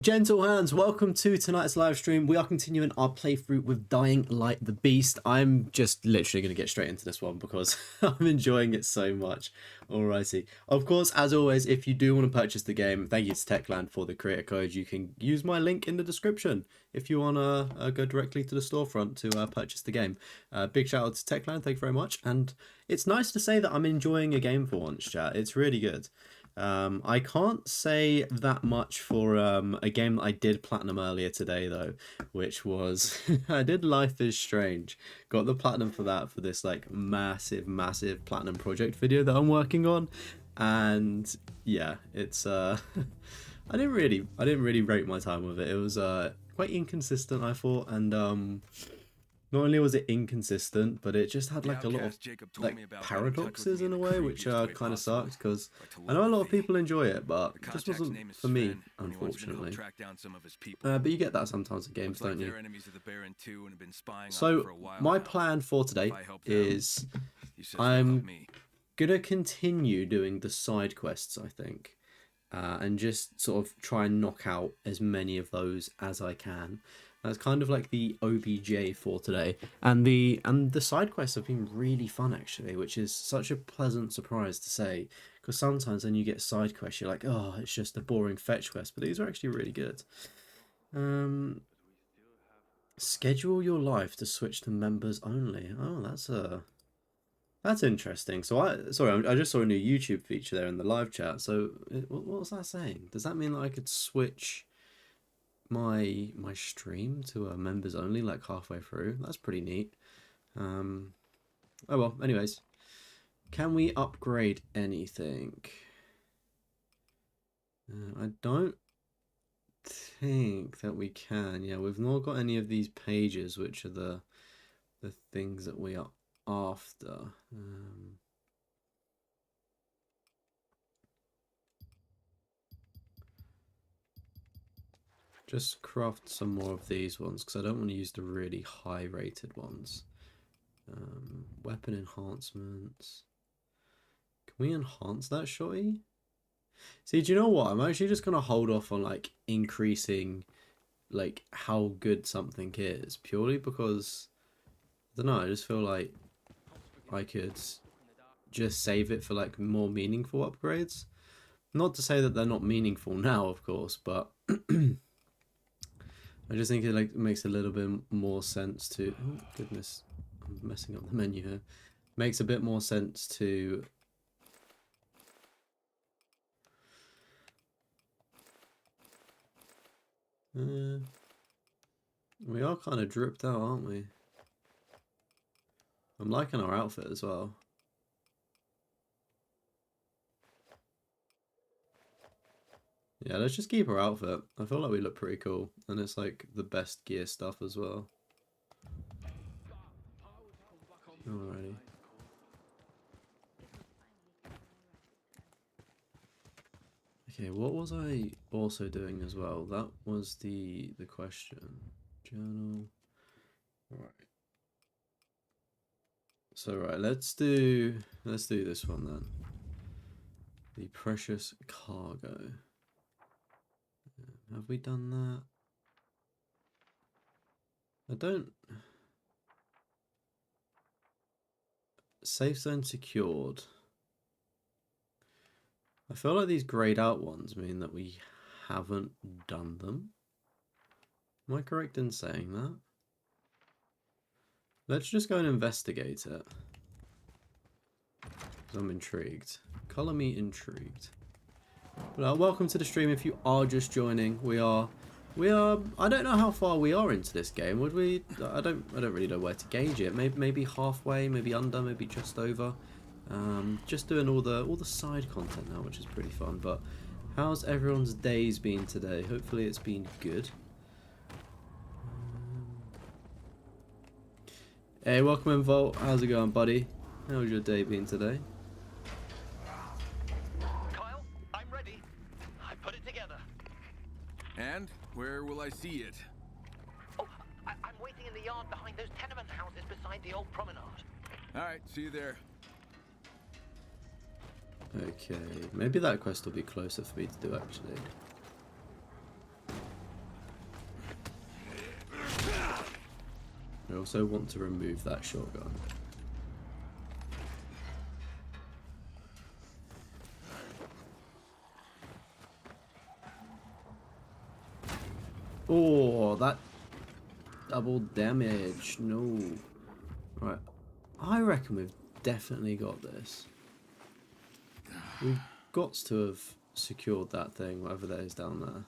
Gentle hands, welcome to tonight's live stream. We are continuing our playthrough with Dying Light the Beast. I'm just literally going to get straight into this one because I'm enjoying it so much. Alrighty. Of course, as always, if you do want to purchase the game, thank you to Techland for the creator code. You can use my link in the description if you want to go directly to the storefront to purchase the game. Big shout out to Techland, thank you very much. And it's nice to say that I'm enjoying a game for once, chat. It's really good. I can't say that much for a game that I did platinum earlier today though, which was I did Life is Strange. Got the platinum for that for this like massive platinum project video that I'm working on, and yeah, it's I didn't really rate my time with it. It was quite inconsistent, I thought, and not only was it inconsistent, but it just had like a lot of like paradoxes in a way, which kind of sucks because I know a lot of people enjoy it, but it just wasn't for me, unfortunately. But you get that sometimes in games, don't you? So my plan for today is I'm gonna continue doing the side quests, I think, and just sort of try and knock out as many of those as I can. That's kind of like the OBJ for today, and the side quests have been really fun actually, which is such a pleasant surprise to say, because sometimes when you get side quests you're like, oh, it's just a boring fetch quest, but these are actually really good. Schedule your life to switch to members only. Oh, that's interesting. So I just saw a new YouTube feature there in the live chat. So what was that saying? Does that mean that I could switch my stream to a members only like halfway through? That's pretty neat. Oh well, anyways, can we upgrade anything? I don't think that we can. Yeah, we've not got any of these pages, which are the things that we are after. Just craft some more of these ones because I don't want to use the really high rated ones. Weapon enhancements. Can we enhance that, shorty? See, do you know what? I'm actually just going to hold off on like increasing like how good something is, purely because I don't know, I just feel like I could just save it for like more meaningful upgrades. Not to say that they're not meaningful now, of course, but I just think it like makes a little bit more sense to, oh goodness, I'm messing up the menu here. Makes a bit more sense to we are kind of dripped out, aren't we? I'm liking our outfit as well. Yeah, let's just keep our outfit. I feel like we look pretty cool, and it's like the best gear stuff as well. Alrighty. Okay, what was I also doing as well? That was the question. Journal. Alright. So right, let's do this one then. The precious cargo. Have we done that? I don't. Safe zone secured. I feel like these grayed out ones mean that we haven't done them. Am I correct in saying that? Let's just go and investigate it. I'm intrigued. Color me intrigued. Well, welcome to the stream. If you are just joining, we are. I don't know how far we are into this game. Would we? I don't really know where to gauge it. Maybe halfway, maybe under, maybe just over. Just doing all the side content now, which is pretty fun. But how's everyone's days been today? Hopefully it's been good. Hey, welcome in, Volt. How's it going, buddy? How's your day been today? Kyle, I'm ready. I put it together. And where will I see it? Oh, I'm waiting in the yard behind those tenement houses beside the old promenade. All right, see you there. Okay, maybe that quest will be closer for me to do actually. I also want to remove that shotgun. Oh, that double damage. No. Right. I reckon we've definitely got this. We've got to have secured that thing, whatever that is down there.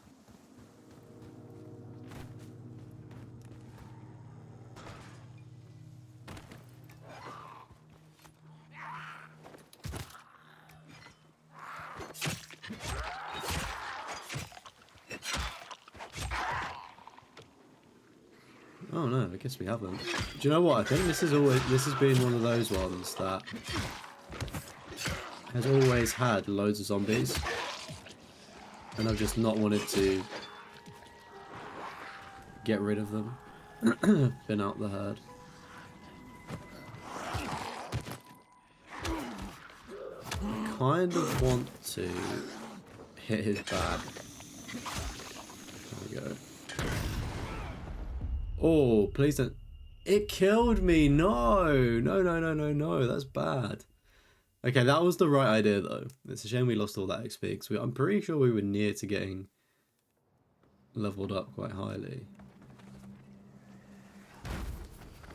Oh no, I guess we haven't. Do you know what? I think this has been one of those ones that has always had loads of zombies, and I've just not wanted to get rid of them. Been out the herd. Kind of want to hit his back. There we go. Oh, please don't. It killed me. No. No. That's bad. Okay, that was the right idea, though. It's a shame we lost all that XP, because I'm pretty sure we were near to getting leveled up quite highly.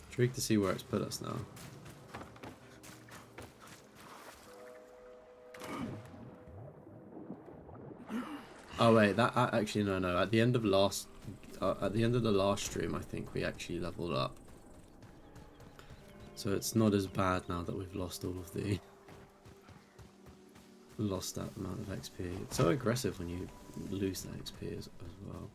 Intrigued to see where it's put us now. Oh wait, that actually no. At the end of the last stream, I think we actually leveled up. So it's not as bad now that we've lost all of the that amount of XP. It's so aggressive when you lose that XP as well.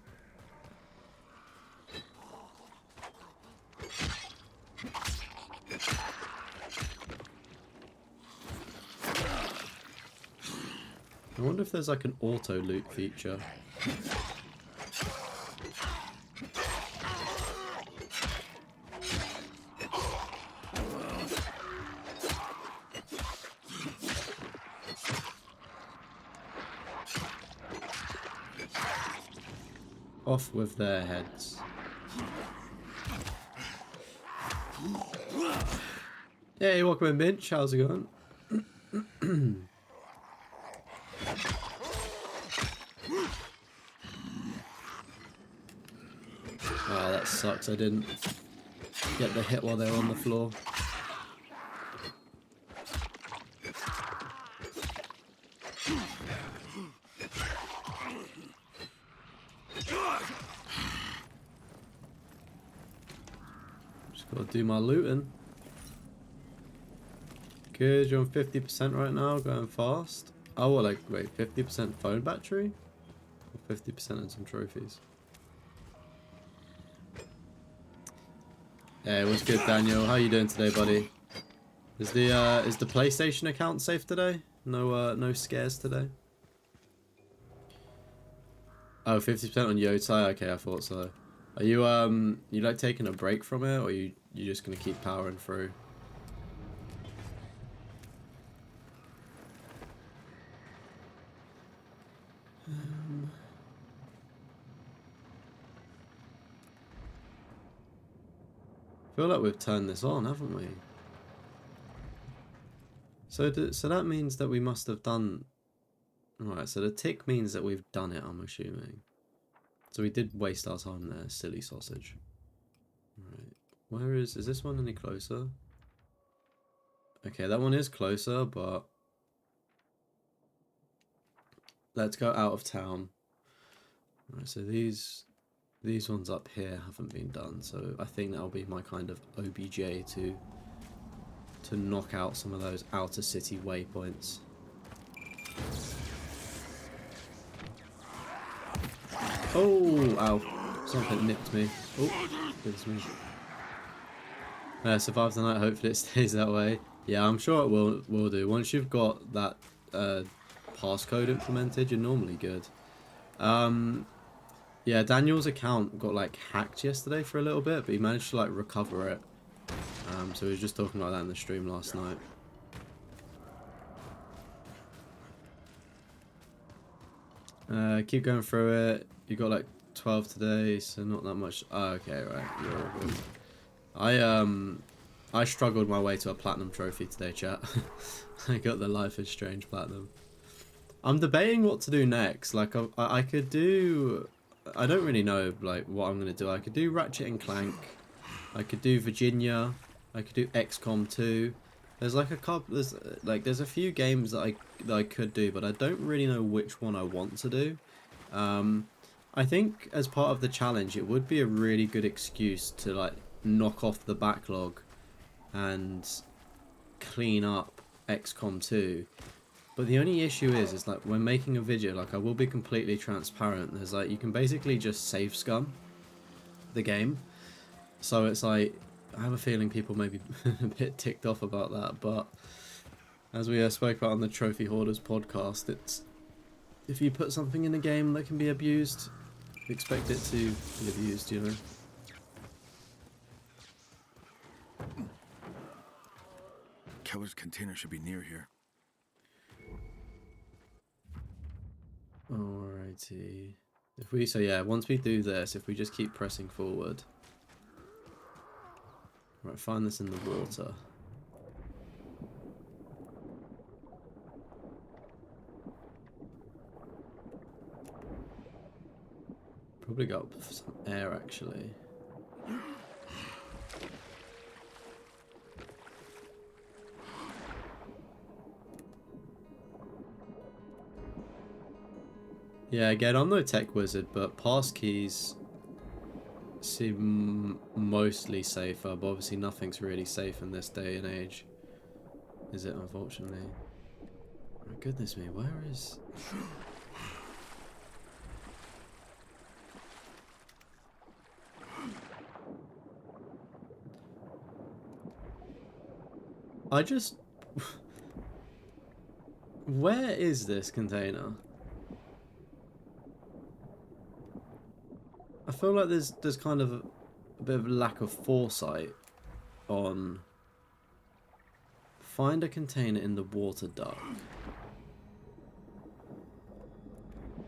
I wonder if there's like an auto loot feature. Off with their heads. Hey, welcome in, Minch. How's it going? Oh, that sucks. I didn't get the hit while they were on the floor. Just gotta do my looting. Good, you're on 50% right now, going fast. Oh, well, like, wait, 50% phone battery? Or 50% in some trophies? Hey, what's good, Daniel? How you doing today, buddy? Is the PlayStation account safe today? No scares today? Oh, 50% on Yotai? Okay, I thought so. Are you, you like taking a break from it, or you just gonna keep powering through? I feel like we've turned this on, haven't we? So that means that we must have done... Alright, so the tick means that we've done it, I'm assuming. So we did waste our time there, silly sausage. Alright, where is this one any closer? Okay, that one is closer, but... Let's go out of town. Alright, so these ones up here haven't been done, so I think that'll be my kind of OBJ to knock out some of those outer city waypoints. Oh, ow. Something nipped me. Oh, goodness me. Survive the night, hopefully it stays that way. Yeah, I'm sure it will do. Once you've got that passcode implemented, you're normally good. Yeah, Daniel's account got like hacked yesterday for a little bit, but he managed to like recover it. So he was just talking about that in the stream last night. Keep going through it. You got like 12 today, so not that much. Oh, okay, right. You're all good. I struggled my way to a platinum trophy today, chat. I got the Life is Strange platinum. I'm debating what to do next. Like I could do, I don't really know like what I'm gonna do. I could do Ratchet and Clank. I could do Virginia. I could do XCOM 2. There's like a couple. There's a few games that I could do, but I don't really know which one I want to do. I think as part of the challenge, it would be a really good excuse to like knock off the backlog and clean up XCOM 2. But the only issue is like when making a video, like I will be completely transparent. There's like you can basically just save scum the game, so it's like I have a feeling people may be a bit ticked off about that. But as we spoke about on the Trophy Hoarders podcast, it's if you put something in a game that can be abused, expect it to be abused, you know. Keller's container should be near here. Alrighty. So yeah, once we do this, if we just keep pressing forward. Right, find this in the water. Probably got some air actually. Yeah, again, I'm no tech wizard, but passkeys seem mostly safer, but obviously nothing's really safe in this day and age, is it, unfortunately? My goodness me, where is... I just... Where is this container? I feel like there's kind of a bit of lack of foresight on find a container in the water duct.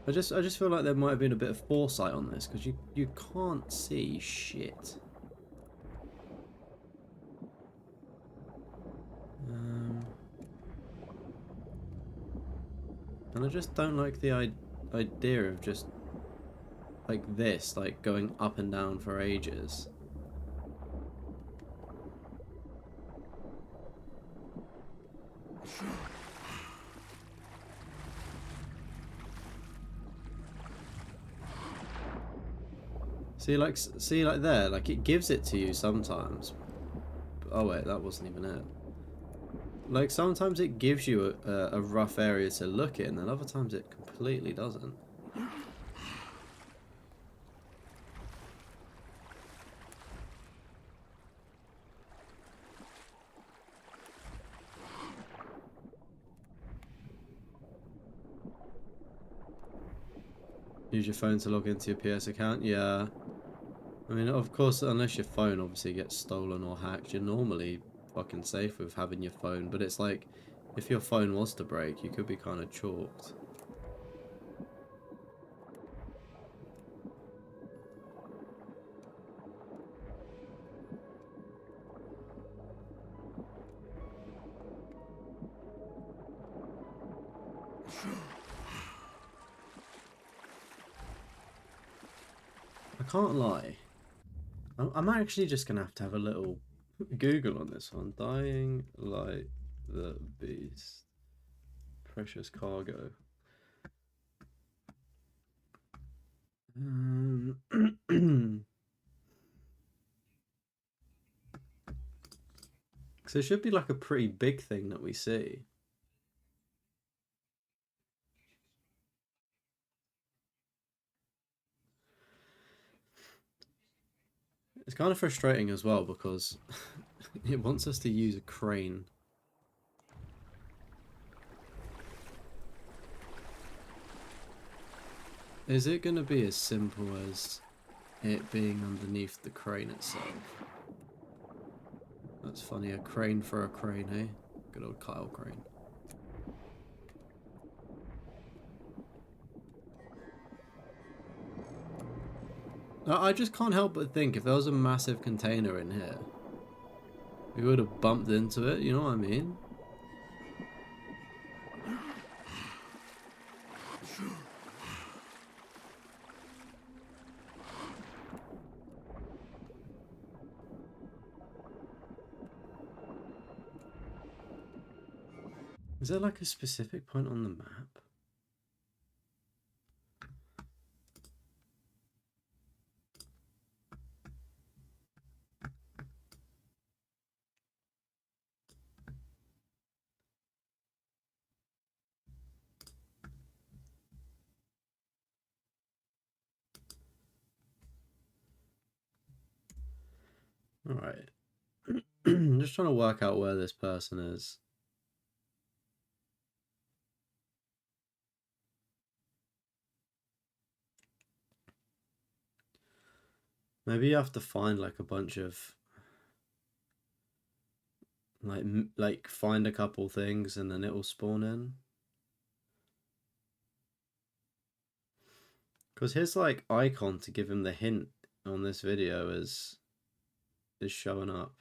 I just feel like there might have been a bit of foresight on this because you can't see shit. And I just don't like the idea of just like this, like going up and down for ages. See like there, like it gives it to you sometimes. Oh wait, that wasn't even it. Like sometimes it gives you a rough area to look in, and other times it completely doesn't. Use your phone to log into your PS account? Yeah. I mean, of course, unless your phone obviously gets stolen or hacked, you're normally fucking safe with having your phone. But it's like, if your phone was to break, you could be kind of chalked. I can't lie. I'm actually just going to have a little Google on this one. Dying like the beast. Precious cargo. So it should be like a pretty big thing that we see. It's kind of frustrating as well because it wants us to use a crane. Is it going to be as simple as it being underneath the crane itself? That's funny, a crane for a crane, eh? Good old Kyle Crane. I just can't help but think if there was a massive container in here, We would have bumped into it, you know what I mean? Is there like a specific point on the map? Alright. I'm just trying to work out where this person is. Maybe you have to find like a bunch of like find a couple things and then it will spawn in. Because his like icon to give him the hint on this video is showing up.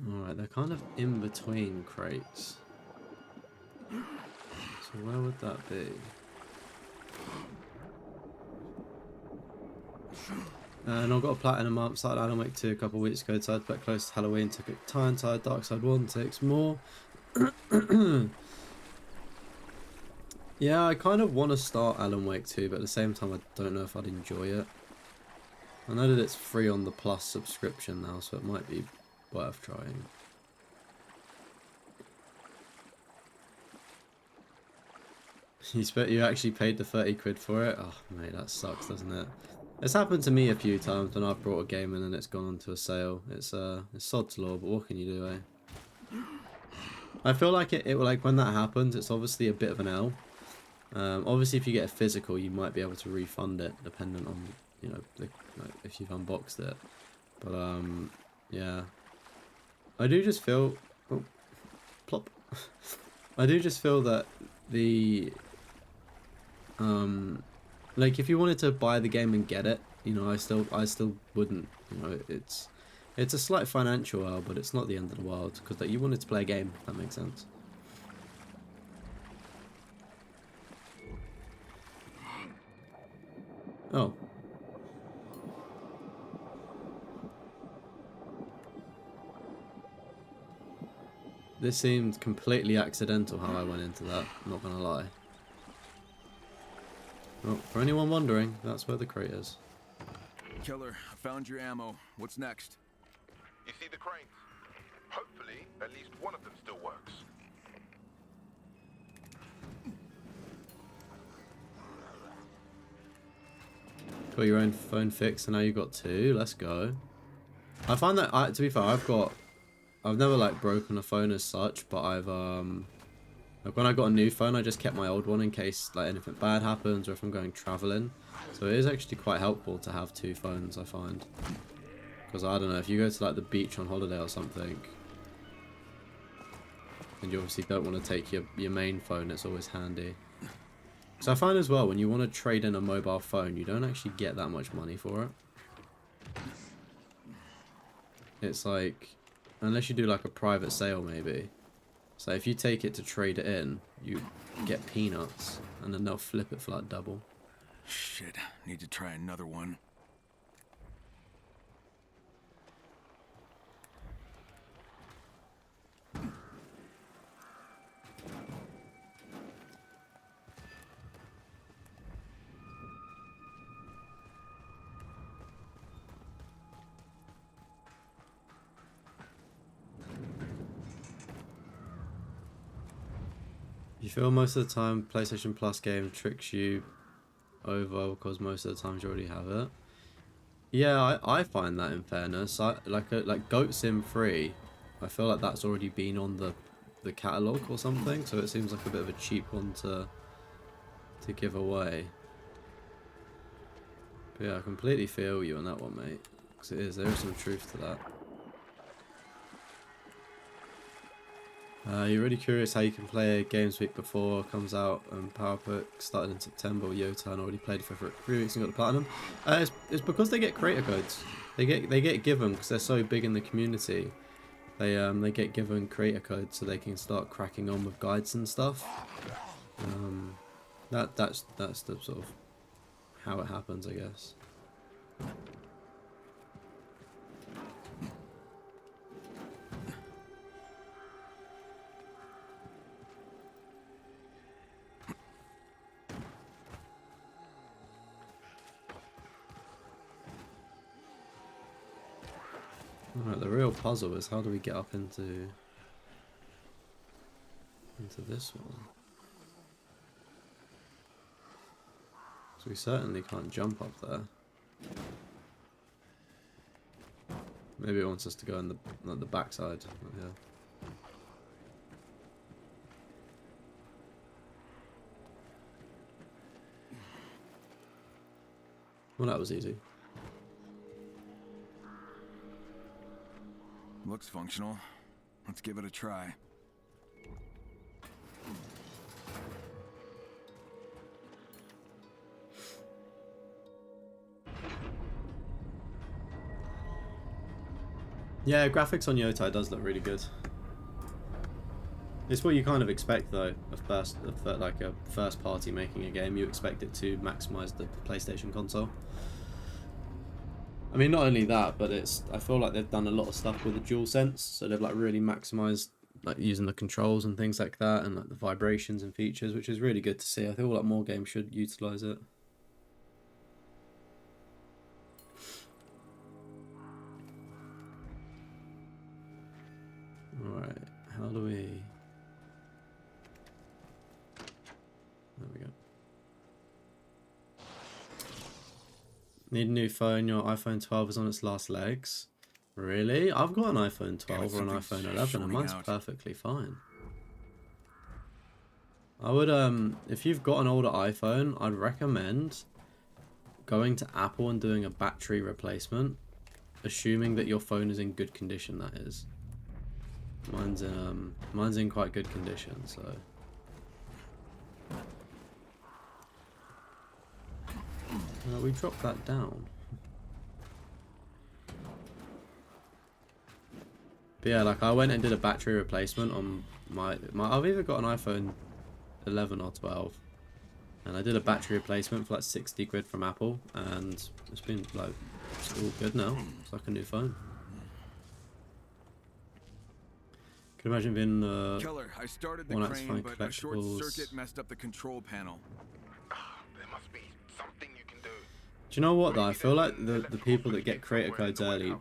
Alright, they're kind of in between crates. So where would that be? And I got a platinum up, started Alan Wake 2 a couple of weeks ago, decided to play close to Halloween, took it time, tired, Dark Side 1 takes more. Yeah, I kind of want to start Alan Wake 2, but at the same time I don't know if I'd enjoy it. I know that it's free on the Plus subscription now, so it might be worth trying. You actually paid the 30 quid for it? Oh mate, that sucks, doesn't it? It's happened to me a few times when I've brought a game in and it's gone onto a sale. It's sod's law, but what can you do, eh? I feel like it like when that happens, it's obviously a bit of an L. Obviously if you get a physical, you might be able to refund it, depending on, you know, like if you've unboxed it. But yeah, I do just feel, oh, plop. I do just feel that the like if you wanted to buy the game and get it, you know, I still wouldn't, you know, it's a slight financial L, but it's not the end of the world, because like, you wanted to play a game, if that makes sense. Oh. This seemed completely accidental how I went into that, not gonna lie. Well, for anyone wondering, that's where the crate is. Killer, I found your ammo. What's next? You see the cranes? Hopefully, at least one of them still works. Got your own phone fixed, and now you've got two. Let's go. I find that, to be fair, I've never like broken a phone as such, but I've like when I got a new phone, I just kept my old one in case like anything bad happens or if I'm going traveling. So it is actually quite helpful to have two phones, I find. Because I don't know, if you go to like the beach on holiday or something, and you obviously don't want to take your main phone, it's always handy. So I find as well, when you want to trade in a mobile phone, you don't actually get that much money for it. It's like, unless you do like a private sale maybe. So if you take it to trade it in, you get peanuts, and then they'll flip it for like double. Shit, need to try another one. You feel most of the time PlayStation Plus game tricks you over because most of the times you already have it. Yeah, I find that in fairness. Like Goat Sim 3, I feel like that's already been on the catalogue or something, so it seems like a bit of a cheap one to give away. But yeah, I completely feel you on that one, mate. Because there is some truth to that. You're really curious how you can play Games Week before it comes out, and PowerPoint started in September. Yota and already played for 3 weeks and got the platinum. It's because they get creator codes. They get given because they're so big in the community. They get given creator codes so they can start cracking on with guides and stuff. That's the sort of how it happens, I guess. Alright, the real puzzle is how do we get up into this one? So we certainly can't jump up there. Maybe it wants us to go on the backside. Yeah. Well, that was easy. Looks functional. Let's give it a try. Yeah, graphics on Yotai does look really good. It's what you kind of expect though, like a first party making a game. You expect it to maximize the PlayStation console. I mean, not only that, but I feel like they've done a lot of stuff with the DualSense, so they've like really maximized like using the controls and things like that, and like the vibrations and features, which is really good to see. I feel like more games should utilize it. Alright, how do we... There we go. Need a new phone, your iPhone 12 is on its last legs. Really? I've got an iPhone 12 or an iPhone 11 and mine's perfectly fine. I would, if you've got an older iPhone, I'd recommend going to Apple and doing a battery replacement, assuming that your phone is in good condition, that is. Mine's in quite good condition, so... we dropped that down. But yeah, like I went and did a battery replacement on my I've either got an iPhone 11 or 12, and I did a battery replacement for like 60 quid from Apple, and it's been like it's all good now. It's like a new phone. Can you imagine being Killer, I started the one out to crane, find but a short collectibles. circuit messed up the control panel. There must be something you can do. Do you know what though? I feel like the people that get creator codes early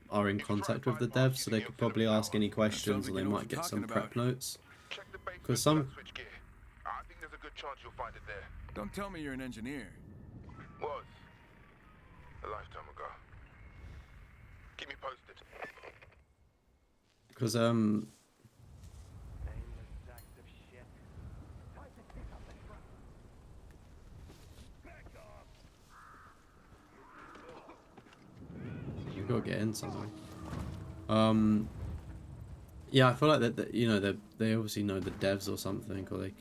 are in contact with the devs, so they could probably ask any questions, or they might get some prep notes. Check the basement Because some... switchgear. I think there's a good chance you'll find it there. Don't tell me you're an engineer. Was. A lifetime ago. Keep me posted. Because you've got to get in somewhere. Yeah, I feel like that you know they obviously know the devs or something, or they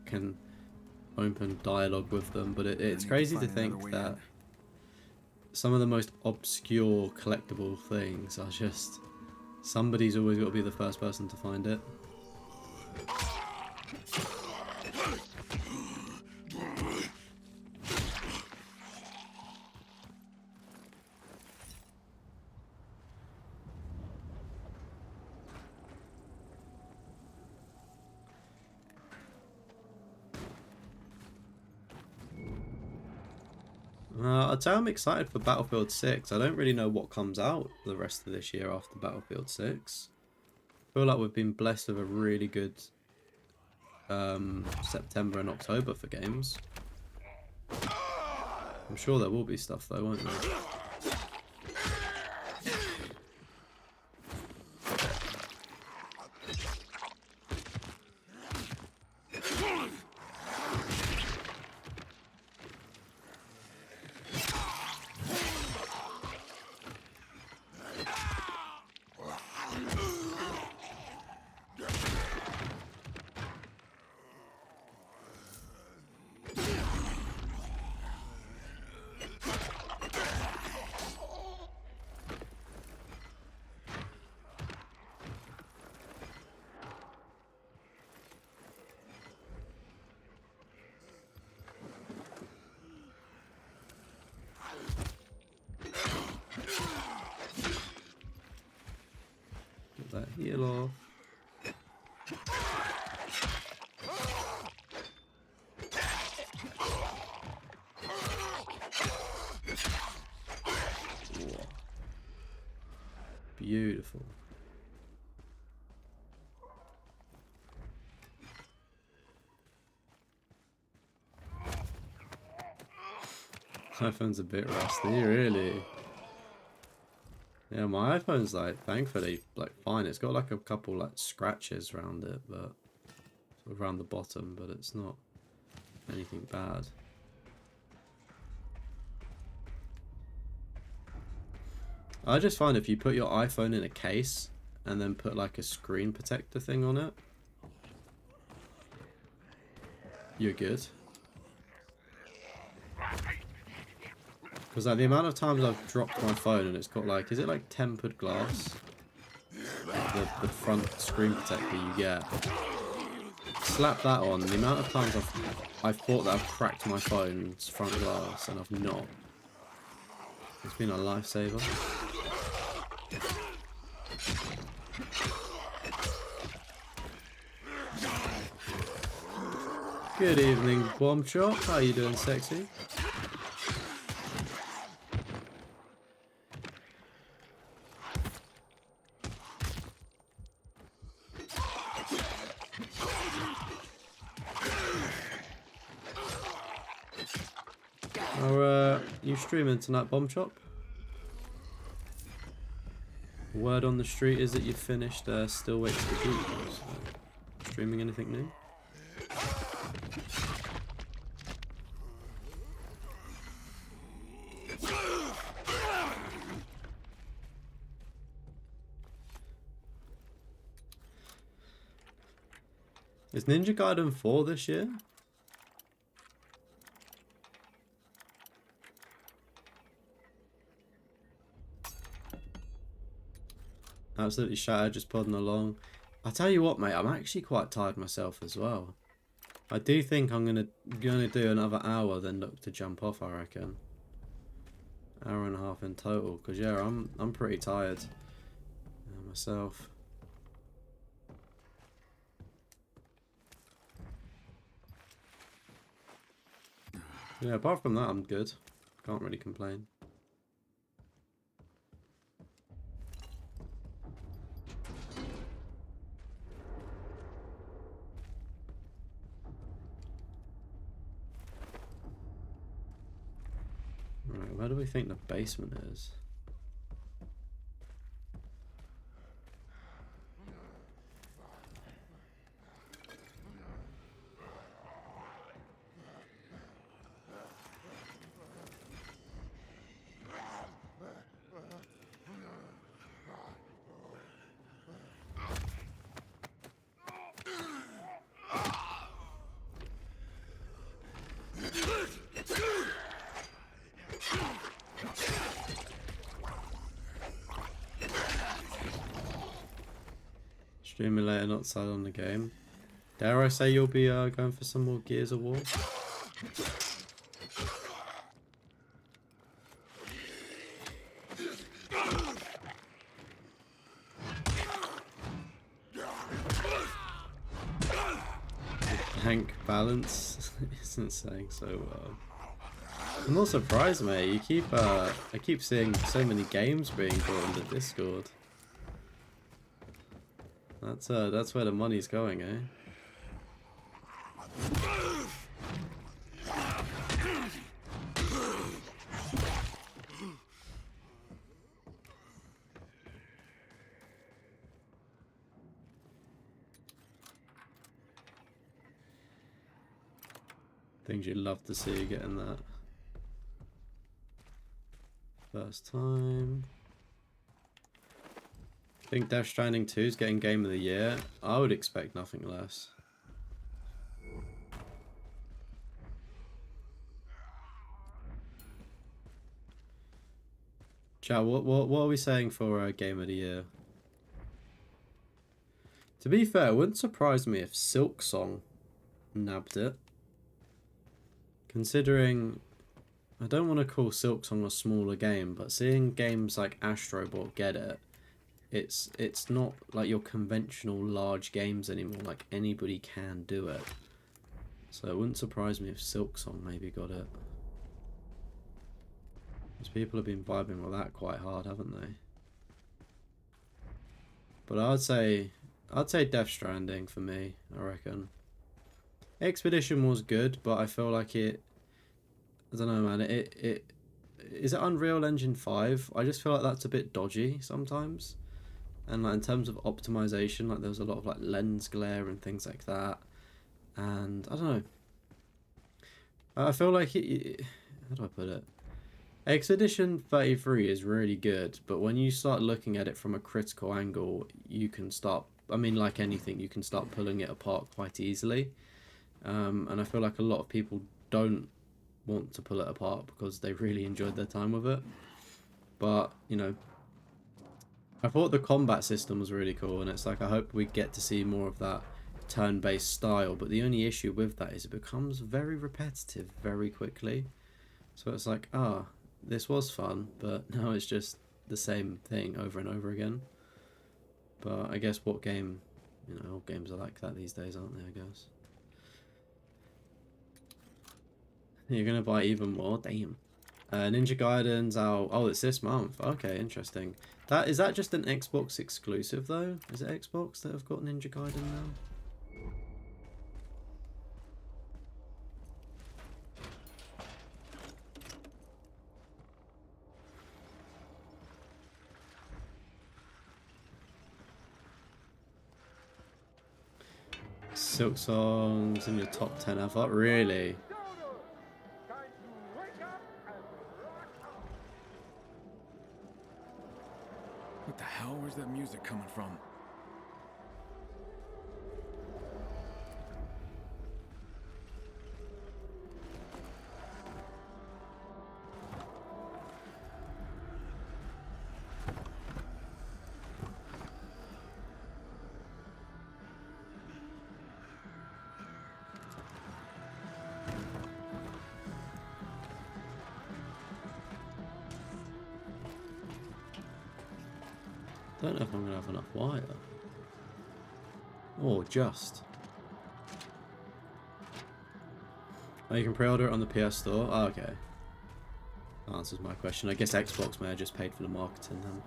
can open dialogue with them. But it's crazy to think that some of the most obscure collectible things are just somebody's always got to be the first person to find it. I'd say I'm excited for Battlefield 6. I don't really know what comes out the rest of this year after Battlefield 6. I feel like we've been blessed with a really good September and October for games. I'm sure there will be stuff though, won't there? peel off. Whoa. Beautiful. iPhone's a bit rusty, really. Yeah, my iPhone's like, thankfully, like fine. It's got like a couple like scratches around it, but sort of around the bottom, but it's not anything bad. I just find if you put your iPhone in a case and then put like a screen protector thing on it, you're good. Because like the amount of times I've dropped my phone and it's got like, is it like tempered glass? The front screen protector you get. Slap that on, the amount of times I've thought that I've cracked my phone's front glass and I've not. It's been a lifesaver. Good evening, Bomb Chop. How you doing, sexy? You streaming tonight, Bomb Chop? Word on the street is that you finished Still Waits for Goop. So, streaming anything new? Is Ninja Gaiden 4 this year? Absolutely shattered, just plodding along. I tell you what, mate, I'm actually quite tired myself as well. I do think I'm gonna do another hour, then look to jump off. I reckon. Hour and a half in total, because yeah, I'm pretty tired myself. Yeah, apart from that, I'm good. Can't really complain. Right, where do we think the basement is? Streaming later, not side on the game. Dare I say you'll be going for some more Gears of War? Tank balance isn't saying so well. I'm not surprised, mate. You keep I keep seeing so many games being brought into Discord. That's where the money's going, eh? Things you'd love to see getting that first time. I think Death Stranding 2 is getting Game of the Year. I would expect nothing less. Chat, what are we saying for Game of the Year? To be fair, it wouldn't surprise me if Silk Song nabbed it. Considering, I don't want to call Silk Song a smaller game, but seeing games like Astro Bot get it, it's not like your conventional large games anymore. Like anybody can do it. So it wouldn't surprise me if Silksong maybe got it. Because people have been vibing with that quite hard, haven't they? But I'd say Death Stranding for me, I reckon. Expedition was good, but I feel like it, I don't know, man, it is it Unreal Engine 5? I just feel like that's a bit dodgy sometimes. And like in terms of optimization, like there was a lot of like lens glare and things like that. And I don't know. I feel like how do I put it? Expedition 33 is really good, but when you start looking at it from a critical angle, you can start, I mean, like anything, you can start pulling it apart quite easily. And I feel like a lot of people don't want to pull it apart because they really enjoyed their time with it. But, you know, I thought the combat system was really cool, and it's like I hope we get to see more of that turn-based style, but the only issue with that is it becomes very repetitive very quickly. So it's like, this was fun, but now it's just the same thing over and over again. But I guess what game, you know, all games are like that these days, aren't they, I guess. You're gonna buy even more? Damn. Ninja Gaiden's out. Oh, it's this month. Okay, interesting. Is that just an Xbox exclusive though? Is it Xbox that have got Ninja Gaiden now? Silk Songs in your top 10 ever? Really? What the hell? Where's that music coming from? Don't know if I'm gonna have enough wire. Or just. Oh, you can pre-order it on the PS Store? Oh, okay. That answers my question. I guess Xbox may have just paid for the marketing then.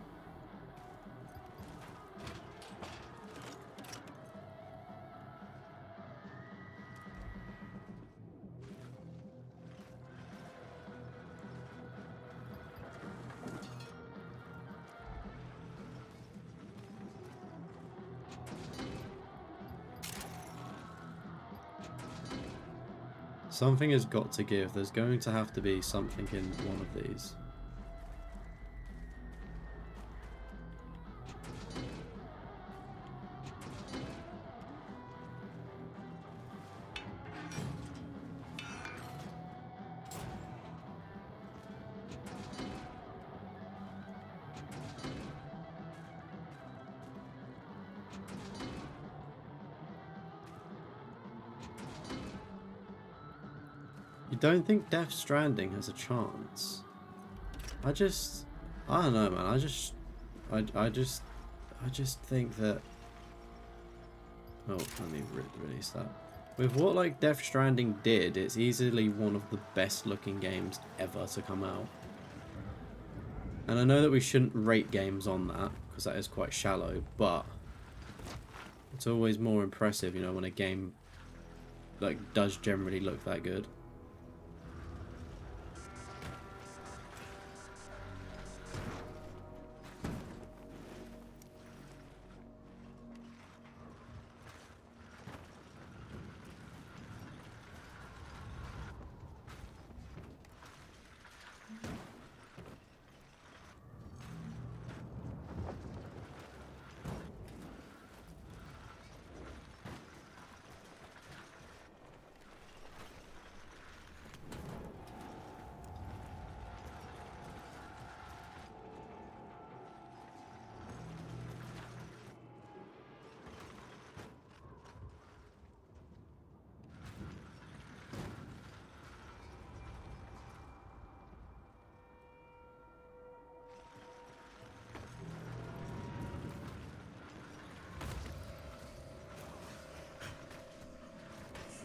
Something has got to give. There's going to have to be something in one of these. You don't think Death Stranding has a chance? I don't know, man. I just think that. Oh, let me release that. With what like Death Stranding did, it's easily one of the best looking games ever to come out. And I know that we shouldn't rate games on that because that is quite shallow, but it's always more impressive, you know, when a game like does generally look that good.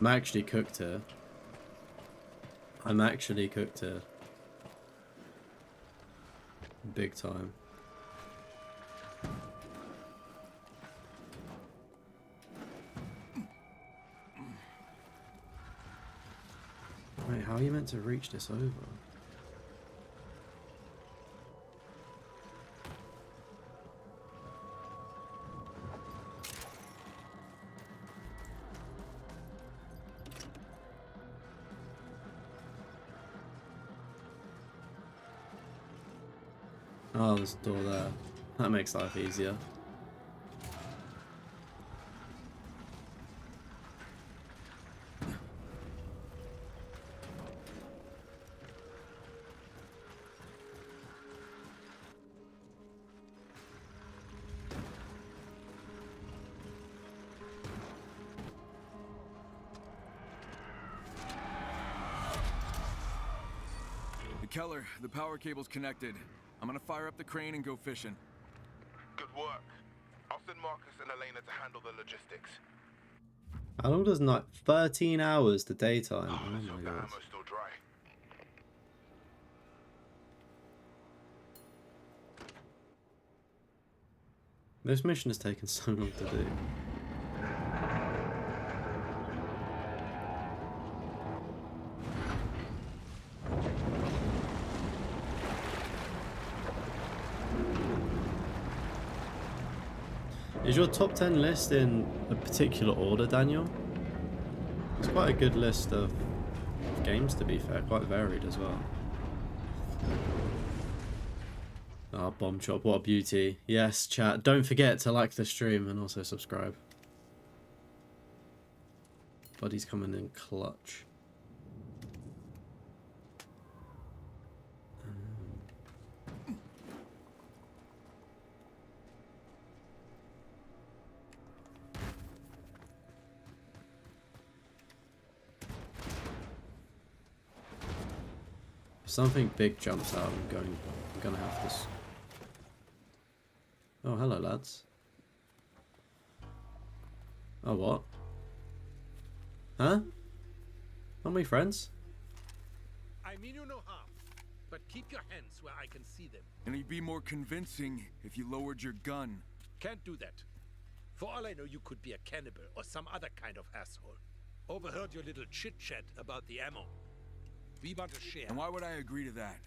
actually cooked here. I'm actually cooked here. Big time. Wait, how are you meant to reach this over? Oh, there's a door there. That makes life easier. Keller, the power cable's connected. I'm gonna fire up the crane and go fishing. Good work. I'll send Marcus and Elena to handle the logistics. How long does night? 13 hours to daytime. Oh, Oh let's hope my the god. ammo's still dry. This mission has taken so long to do. Is your top 10 list in a particular order, Daniel? It's quite a good list of games, to be fair, quite varied as well. Ah, Bomb Chop, what a beauty. Yes, chat, don't forget to like the stream and also subscribe. Buddy's coming in clutch. If something big jumps out, I'm gonna have to. Oh, hello, lads. Oh, what? Huh? Aren't we friends? I mean you no harm, but keep your hands where I can see them. And you'd be more convincing if you lowered your gun. Can't do that. For all I know, you could be a cannibal or some other kind of asshole. Overheard your little chit-chat about the ammo. We want to share. And why would I agree to that?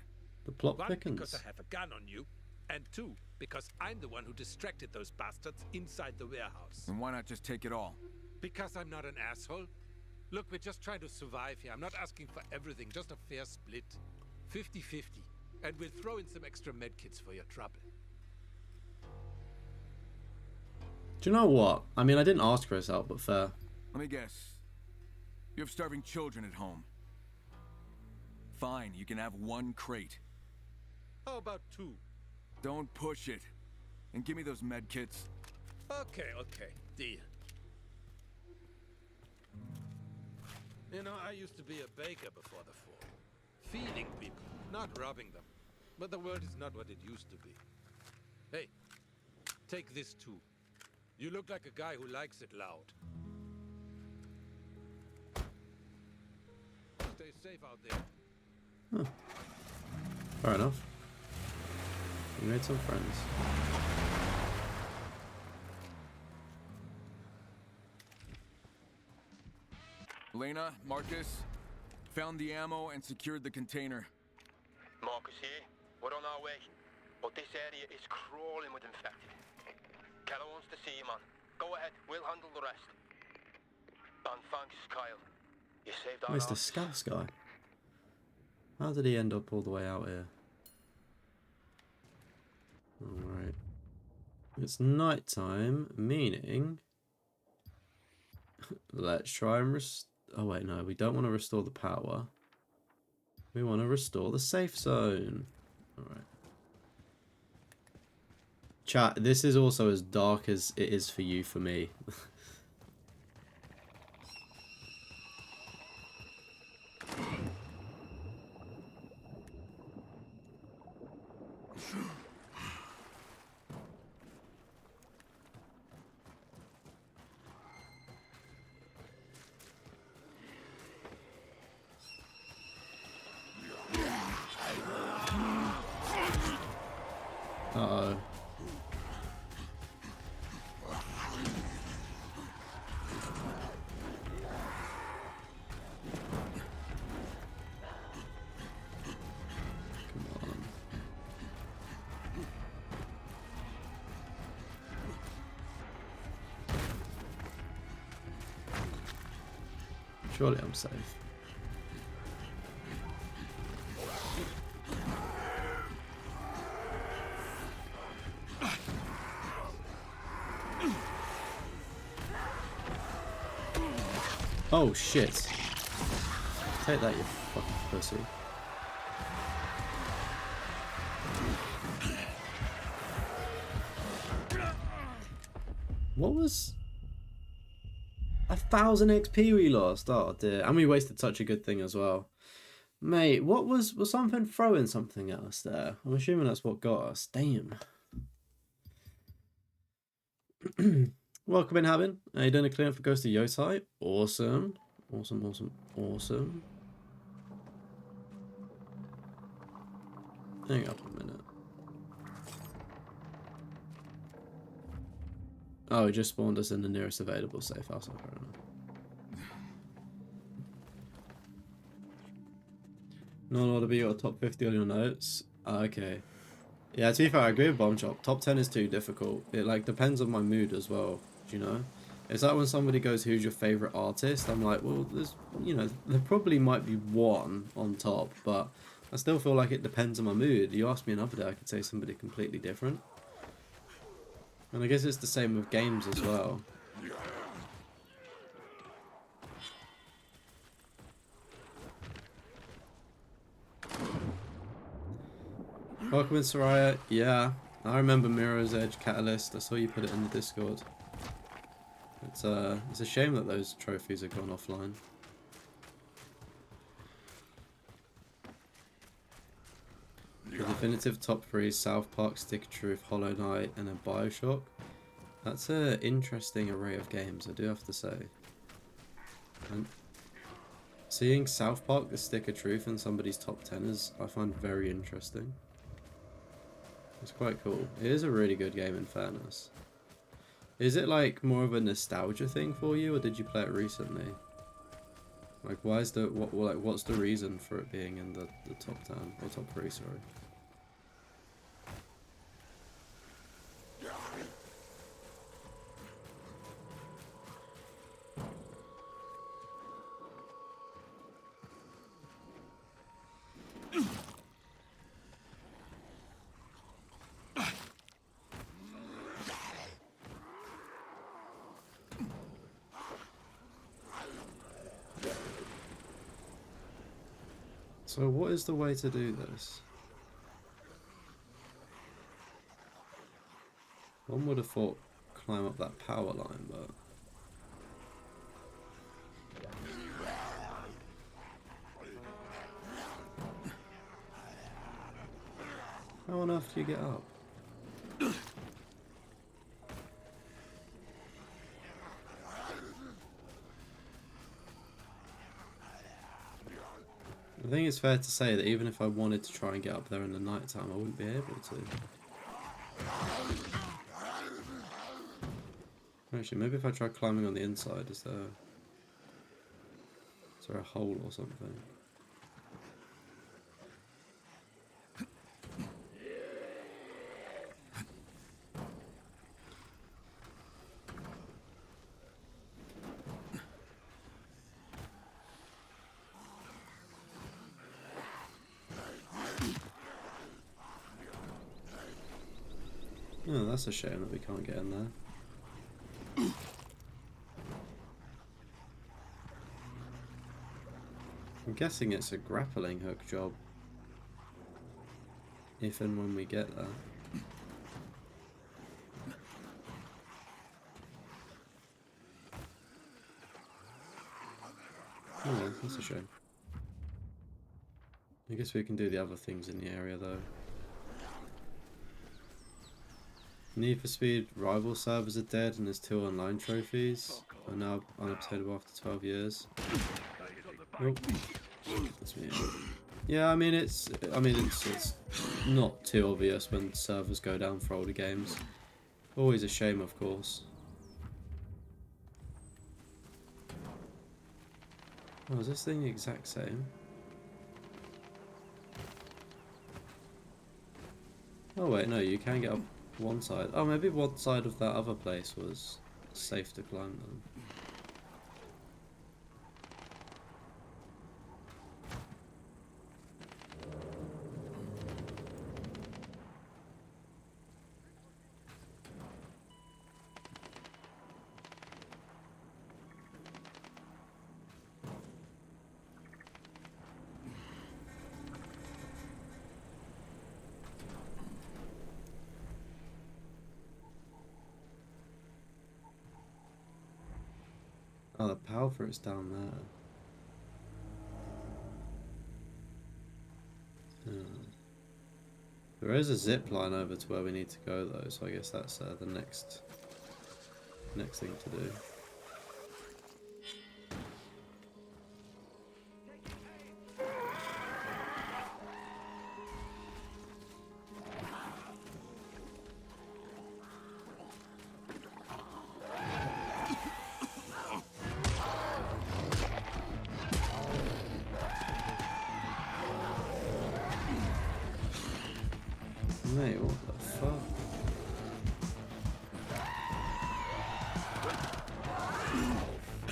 The plot One, thickens. because I have a gun on you. And two, because I'm the one who distracted those bastards inside the warehouse. And why not just take it all? Because I'm not an asshole. Look, we're just trying to survive here. I'm not asking for everything, just a fair split. 50-50. And we'll throw in some extra medkits for your trouble. Do you know what? I mean, I didn't ask for this out, but fair. Let me guess. You have starving children at home. Fine, you can have one crate. How about two? Don't push it. And give me those med kits. Okay, deal. You know, I used to be a baker before the war. Feeding people, not robbing them. But the world is not what it used to be. Hey, take this too. You look like a guy who likes it loud. Stay safe out there. Fair enough. We made some friends. Elena, Marcus, found the ammo and secured the container. Marcus here. We're on our way. But this area is crawling with infected. Keller wants to see you, man. Go ahead. We'll handle the rest. And thanks, Kyle. You saved our Where's the lives. Scouse guy? How did he end up all the way out here? Alright. It's night time, meaning... Let's try and oh wait, no, we don't want to restore the power. We want to restore the safe zone. Alright. Chat, this is also as dark as it is for you, for me. Uh-oh. Come on. Surely I'm safe. Oh shit. Take that, you fucking pussy. What was... 1,000 XP we lost? Oh dear. And we wasted such a good thing as well. Mate, what was something throwing something at us there? I'm assuming that's what got us. Damn. Welcome in, Havin. Are you doing a cleanup for Ghost of Yotai? Awesome. Awesome, awesome, awesome. Hang up a minute. Oh, it just spawned us in the nearest available safe house. I don't know. Not in order to be your top 50 on your notes. Okay. Yeah, to be fair, I agree with Bomb Chop. Top 10 is too difficult. It like depends on my mood as well. Do you know? It's like when somebody goes, "Who's your favorite artist?" I'm like, well, there's, you know, there probably might be one on top, but I still feel like it depends on my mood. You asked me another day, I could say somebody completely different. And I guess it's the same with games as well. Welcome in, Soraya. Yeah, I remember Mirror's Edge Catalyst. I saw you put it in the Discord. It's a shame that those trophies have gone offline. The definitive top 3: South Park, Stick of Truth, Hollow Knight, and then Bioshock. That's an interesting array of games, I do have to say. And seeing South Park, the Stick of Truth, in somebody's top 10 is, I find, very interesting. It's quite cool. It is a really good game, in fairness. Is it like more of a nostalgia thing for you, or did you play it recently? Like, why is the what's the reason for it being in the top 10 or top 3? Sorry. So what is the way to do this? One would have thought climb up that power line, but... How on earth do you get up? I think it's fair to say that even if I wanted to try and get up there in the night time, I wouldn't be able to. Actually, maybe if I try climbing on the inside, is there a hole or something? Oh, that's a shame that we can't get in there. I'm guessing it's a grappling hook job. If and when we get there. Oh well, that's a shame. I guess we can do the other things in the area though. Need for Speed rival servers are dead and there's 2 online trophies. Are now unobtainable after 12 years. Oh, that's me. Yeah, I mean it's not too obvious when servers go down for older games. Always a shame, of course. Oh, is this thing the exact same? Oh wait, no, you can get up one side. Oh, maybe one side of that other place was safe to climb then. Oh, the power for it's down there. There is a zip line over to where we need to go though, so I guess that's the next thing to do. Mate, what the fuck?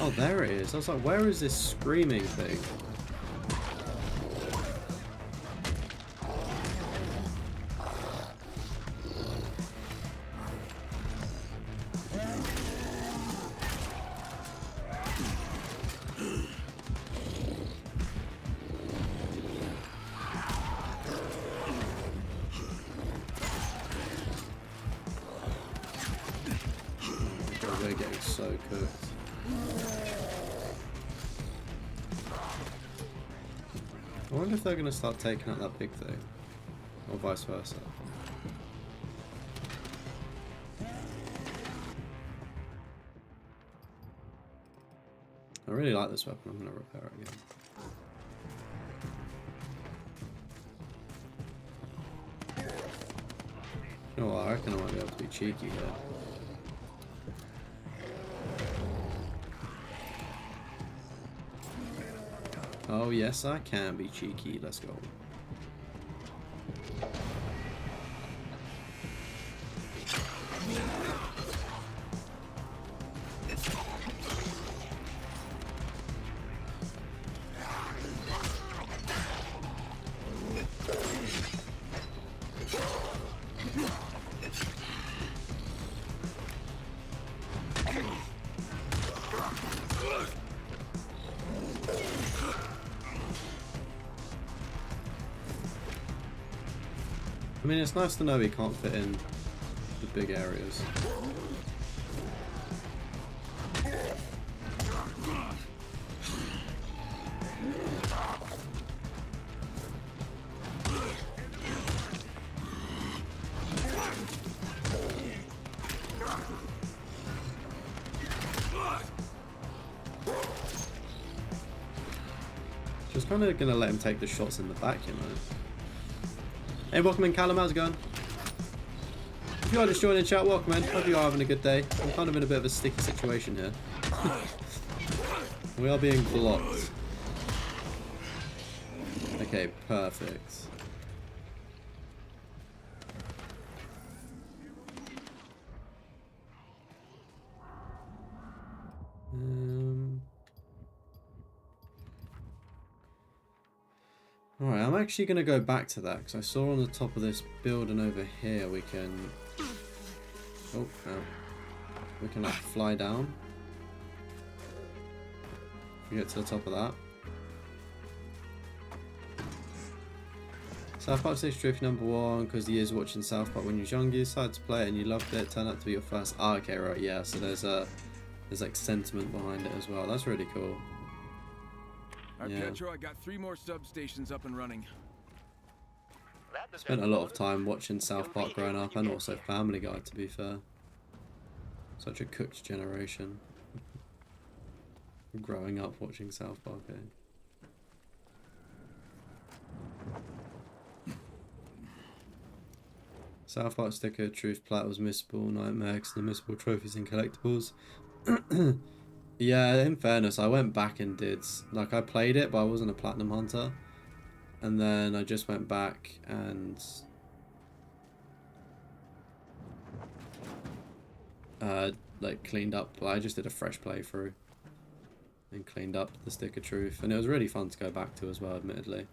Oh, there it is. I was like, where is this screaming thing? We're getting so cooked. I wonder if they're going to start taking out that big thing, or vice versa. I really like this weapon. I'm going to repair it again. You know what? I reckon I might be able to be cheeky here. Oh yes, I can be cheeky. Let's go. I mean, it's nice to know he can't fit in the big areas. Just kind of gonna let him take the shots in the back, you know. Hey, welcome in, Callum. How's it going? If you are just joining chat, welcome in. Hope you are having a good day. I'm kind of in a bit of a sticky situation here. We are being blocked. Okay, perfect. Alright, I'm actually going to go back to that because I saw on the top of this building over here we can... Oh, no. We can like fly down. If we get to the top of that. South Park Stage Drift #1 because the years watching South Park when you was younger, you decided to play it and you loved it, turned out to be your first... Ah, okay, right, yeah, so there's like sentiment behind it as well. That's really cool. Alright, Petro, I got 3 more substations up and running. Spent a lot of time watching South Park growing up and also Family Guy, to be fair. Such a cooked generation. Growing up watching South Park, eh? South Park sticker, Truth Plat was missable, Nightmares, the missable trophies and collectibles. Yeah, in fairness, I went back and did, like, I played it, but I wasn't a platinum hunter. And then I just went back and like cleaned up. I just did a fresh playthrough and cleaned up the sticker truth, and it was really fun to go back to as well, admittedly.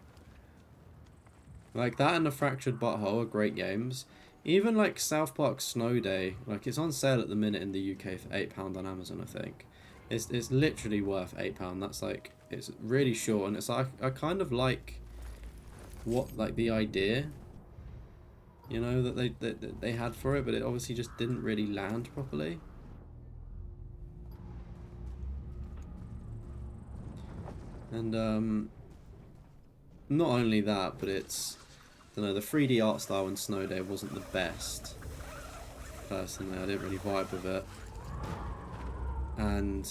Like that and the Fractured Butthole are great games. Even like South Park Snow Day, like it's on sale at the minute in the UK for £8 on Amazon, I think. It's literally worth £8. That's like, it's really short, and it's like I kind of like what, like the idea, you know, that they had for it, but it obviously just didn't really land properly. And not only that, but it's, I don't know, the 3D art style in Snow Day wasn't the best. Personally, I didn't really vibe with it. And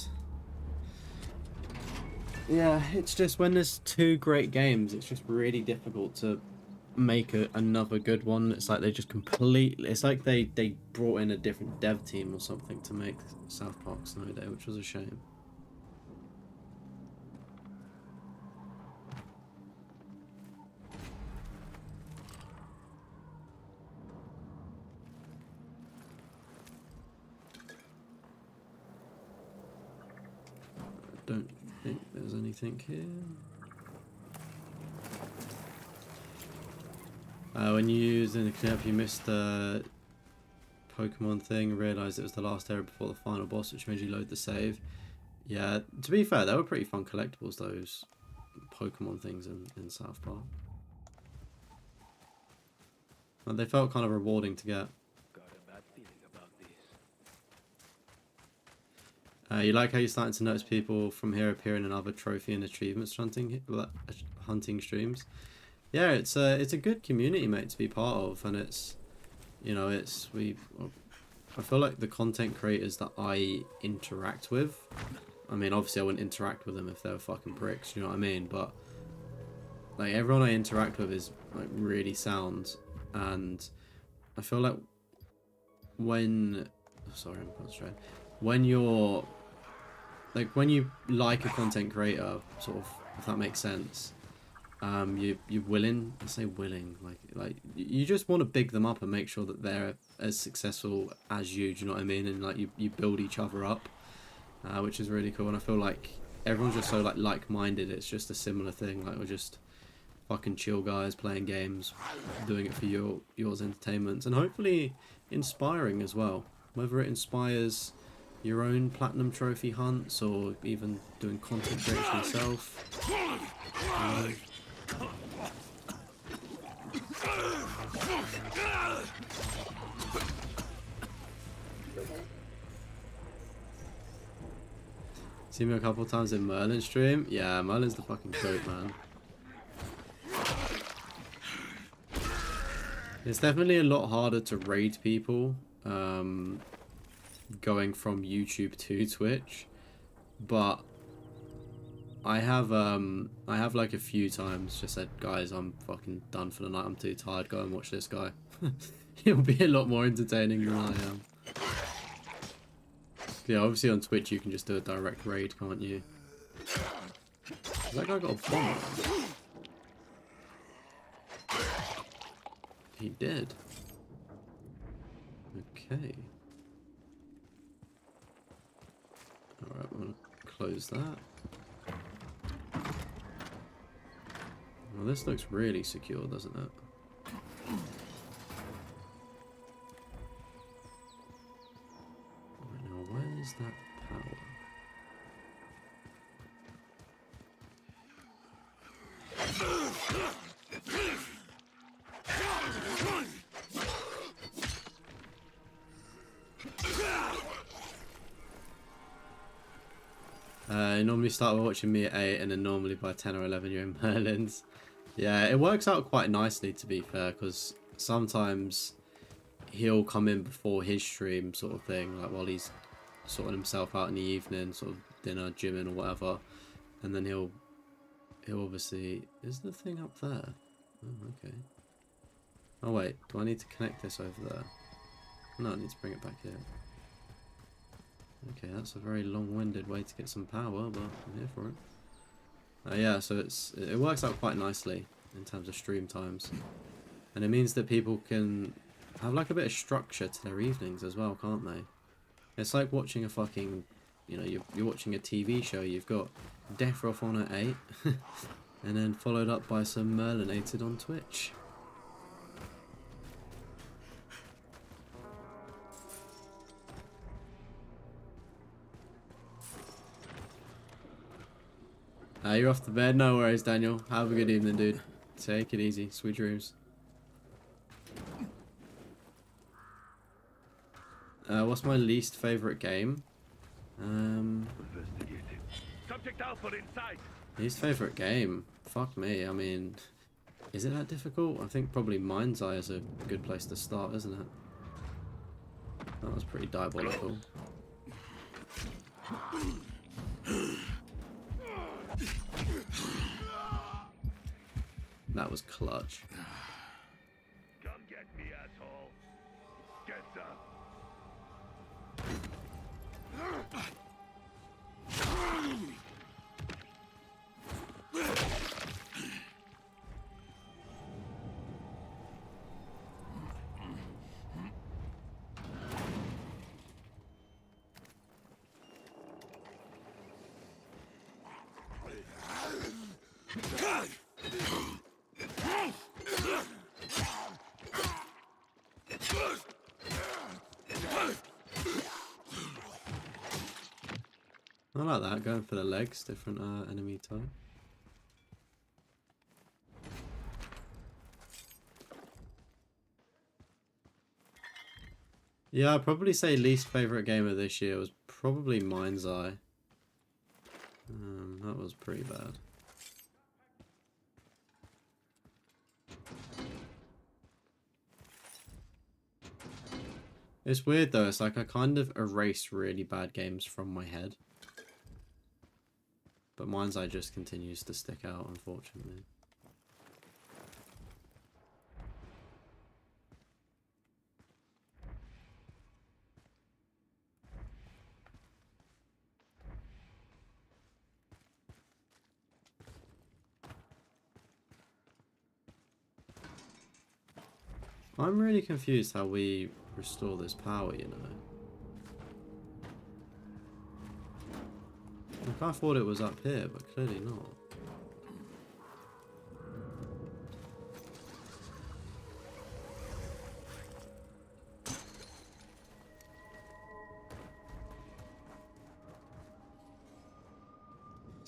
yeah, it's just when there's two great games, it's just really difficult to make another good one. It's like they just completely, it's like they brought in a different dev team or something to make South Park Snow Day, which was a shame. I don't think there's anything here. When you used in the cleanup, you missed the Pokemon thing, realised it was the last area before the final boss, which made you load the save. Yeah, to be fair, they were pretty fun collectibles, those Pokemon things in South Park. And they felt kind of rewarding to get. You like how you're starting to notice people from here appearing in other trophy and achievements hunting streams. Yeah, it's a good community, mate, to be part of, and it's, you know, I feel like the content creators that I interact with, I mean, obviously I wouldn't interact with them if they were fucking pricks, you know what I mean, but like everyone I interact with is like really sound, and I feel like when, sorry, I'm concentrating. When you're like, when you like a content creator, sort of, if that makes sense, you're willing, I say willing, like you just want to big them up and make sure that they're as successful as you, do you know what I mean? And like you build each other up, which is really cool. And I feel like everyone's just so like-minded. It's just a similar thing. Like, we're just fucking chill guys playing games, doing it for yours entertainment, and hopefully inspiring as well. Whether it inspires your own platinum trophy hunts or even doing content creation yourself. Seen me a couple times in Merlin's stream. Yeah, Merlin's the fucking goat, man. It's definitely a lot harder to raid people going from YouTube to Twitch, but I have like a few times just said, guys, I'm fucking done for the night, I'm too tired, go and watch this guy. He'll be a lot more entertaining than I am. Yeah, obviously on Twitch you can just do a direct raid, can't you? That guy got a bomb. He did. Okay. Alright, I'm gonna close that. Well, this looks really secure, doesn't it? Right, now, where's that power? You normally start by watching me at 8 and then normally by 10 or 11 you're in Merlin's. Yeah, it works out quite nicely, to be fair, because sometimes he'll come in before his stream, sort of thing, like while he's sorting himself out in the evening, sort of dinner, gymming or whatever, and then he'll obviously, is the thing up there? Oh, okay. Oh wait, do I need to connect this over there? No, I need to bring it back here. Okay, that's a very long-winded way to get some power, but I'm here for it. Yeah, so it works out quite nicely in terms of stream times. And it means that people can have like a bit of structure to their evenings as well, can't they? It's like watching a fucking, you know, you're watching a TV show, you've got Deathroff on at 8, and then followed up by some Merlinated on Twitch. You're off to bed? No worries, Daniel. Have a good evening, dude. Take it easy. Sweet dreams. What's my least favourite game? Subject Alpha inside. Least favourite game? Fuck me. I mean, is it that difficult? I think probably Mind's Eye is a good place to start, isn't it? That was pretty diabolical. That was clutch. Come get me, asshole. Get some. I like that, going for the legs, different enemy type. Yeah, I'd probably say least favourite game of this year was probably Mind's Eye. That was pretty bad. It's weird though, it's like I kind of erase really bad games from my head. But Mind's Eye just continues to stick out, unfortunately. I'm really confused how we restore this power, you know. Like, I thought it was up here, but clearly not.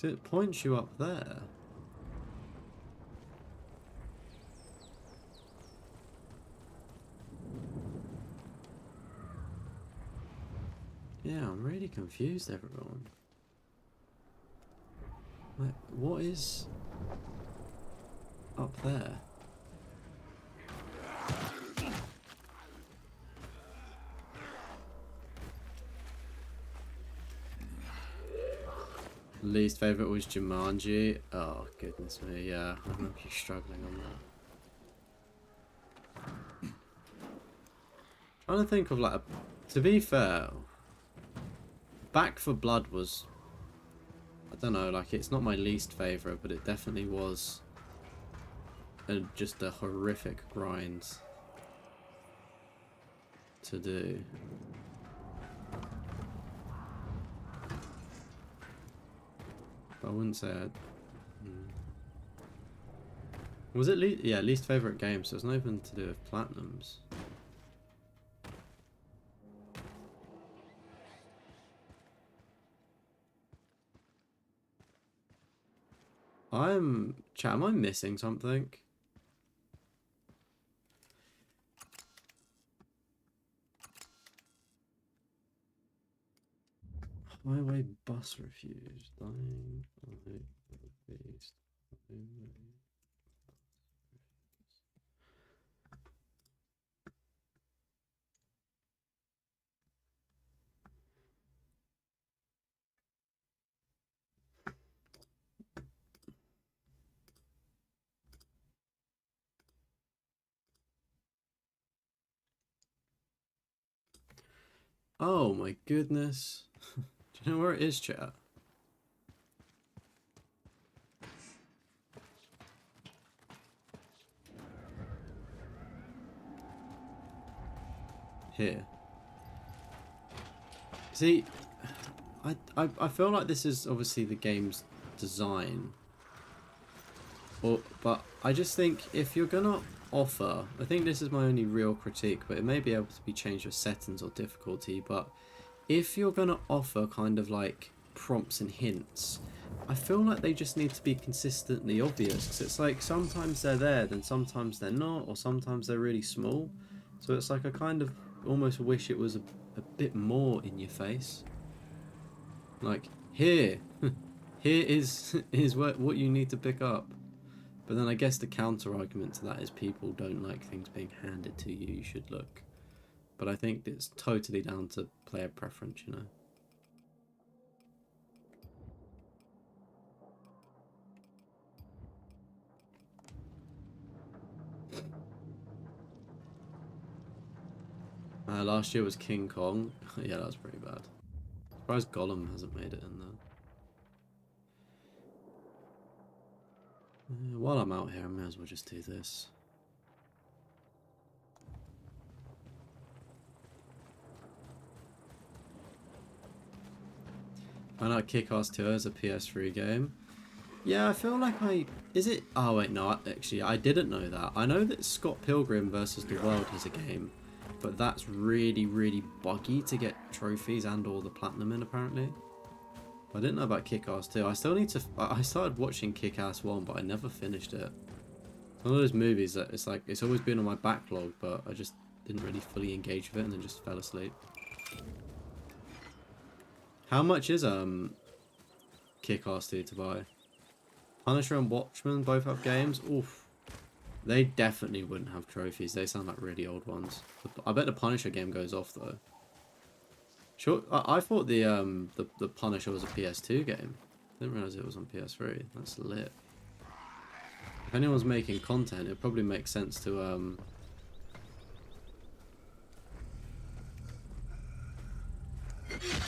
It points you up there. Yeah, I'm really confused, everyone. Like, what is up there? Least favourite was Jumanji. Oh, goodness me, yeah. I remember you struggling on that. Trying to think of, like, to be fair, Back for Blood was, I don't know, like, it's not my least favourite, but it definitely was just a horrific grind to do. But I wouldn't say I'd... Was it yeah, least favourite game, so it's not even to do with platinums. Chat, am I missing something? Highway bus refused. Dying. Beast. Oh my goodness. Do you know where it is, chat? Here. See, I feel like this is obviously the game's design. But I just think if you're gonna offer, I think this is my only real critique, but it may be able to be changed with settings or difficulty, but if you're gonna offer kind of like prompts and hints, I feel like they just need to be consistently obvious, because it's like sometimes they're there, then sometimes they're not, or sometimes they're really small. So it's like I kind of almost wish it was a bit more in your face. Like, here, here is what you need to pick up. But then I guess the counter argument to that is people don't like things being handed to you. You should look. But I think it's totally down to player preference, you know. Last year was King Kong. Yeah, that was pretty bad. Surprised Gollum hasn't made it in there. While I'm out here, I may as well just do this. Found out Kick-Ass 2 is a PS3 game. Yeah, I feel like Is it? Oh wait, no, actually, I didn't know that. I know that Scott Pilgrim versus the World is a game, but that's really, really buggy to get trophies and all the platinum in, apparently. I didn't know about Kick-Ass 2. I still need to... I started watching Kick-Ass 1, but I never finished it. One of those movies that it's like... It's always been on my backlog, but I just didn't really fully engage with it and then just fell asleep. How much is Kick-Ass 2 to buy? Punisher and Watchmen both have games? Oof. They definitely wouldn't have trophies. They sound like really old ones. I bet the Punisher game goes off, though. Sure, I thought the Punisher was a PS2 game. Didn't realize it was on PS3. That's lit. If anyone's making content, it probably makes sense to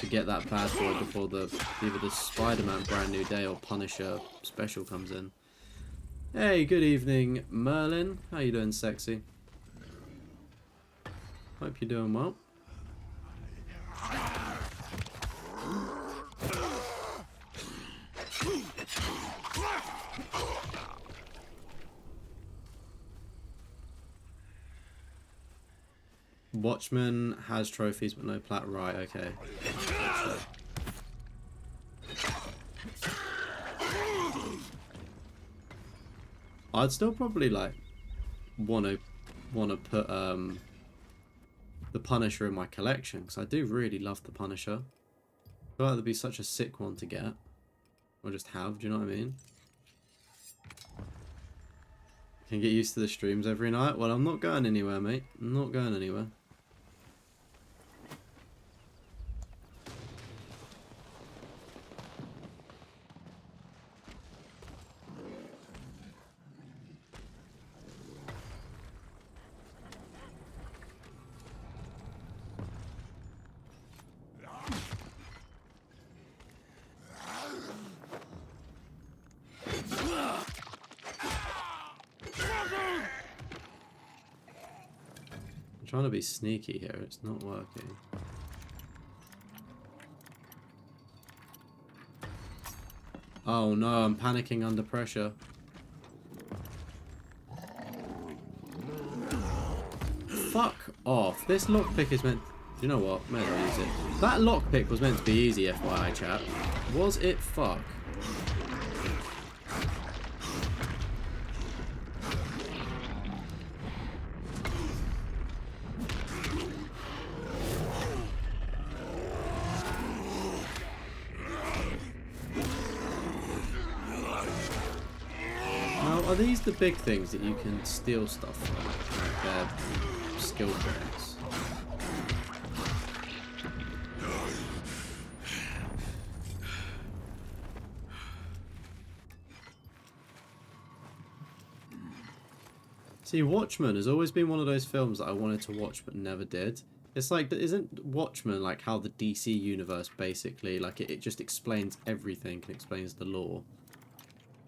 get that bad boy before either the Spider-Man Brand New Day or Punisher special comes in. Hey, good evening, Merlin. How you doing, sexy? Hope you're doing well. Watchmen has trophies but no plat. Right, okay. I'd still probably like wanna put the Punisher in my collection, because I do really love the Punisher. I feel like that'd be such a sick one to get. Or just have, do you know what I mean? Can get used to the streams every night. Well, I'm not going anywhere, mate. I'm not going anywhere. Trying to be sneaky here, it's not working. Oh no, I'm panicking under pressure. Fuck off. This lockpick is meant... You know what? May as well use it. That lockpick was meant to be easy, FYI chat. Was it fuck? Are these the big things that you can steal stuff from? Like their skill points? See, Watchmen has always been one of those films that I wanted to watch but never did. It's like, isn't Watchmen like how the DC universe basically, like it just explains everything and explains the lore?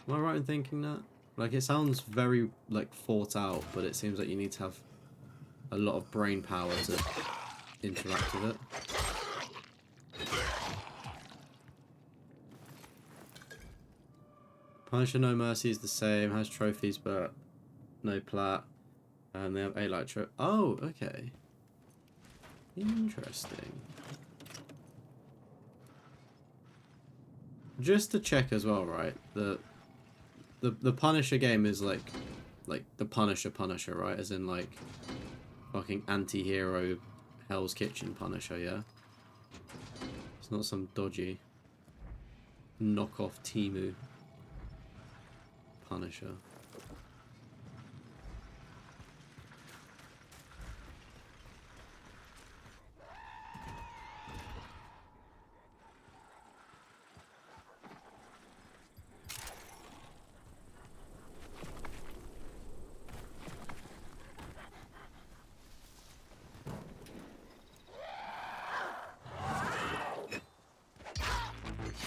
Am I right in thinking that? Like, it sounds very, like, thought out, but it seems like you need to have a lot of brain power to interact with it. Punisher No Mercy is the same, has trophies, but no plat. And they have a light trophy. Oh, okay. Interesting. Just to check as well, right? The Punisher game is like the Punisher, right? As in like fucking anti-hero Hell's Kitchen Punisher, yeah? It's not some dodgy knockoff Timu Punisher.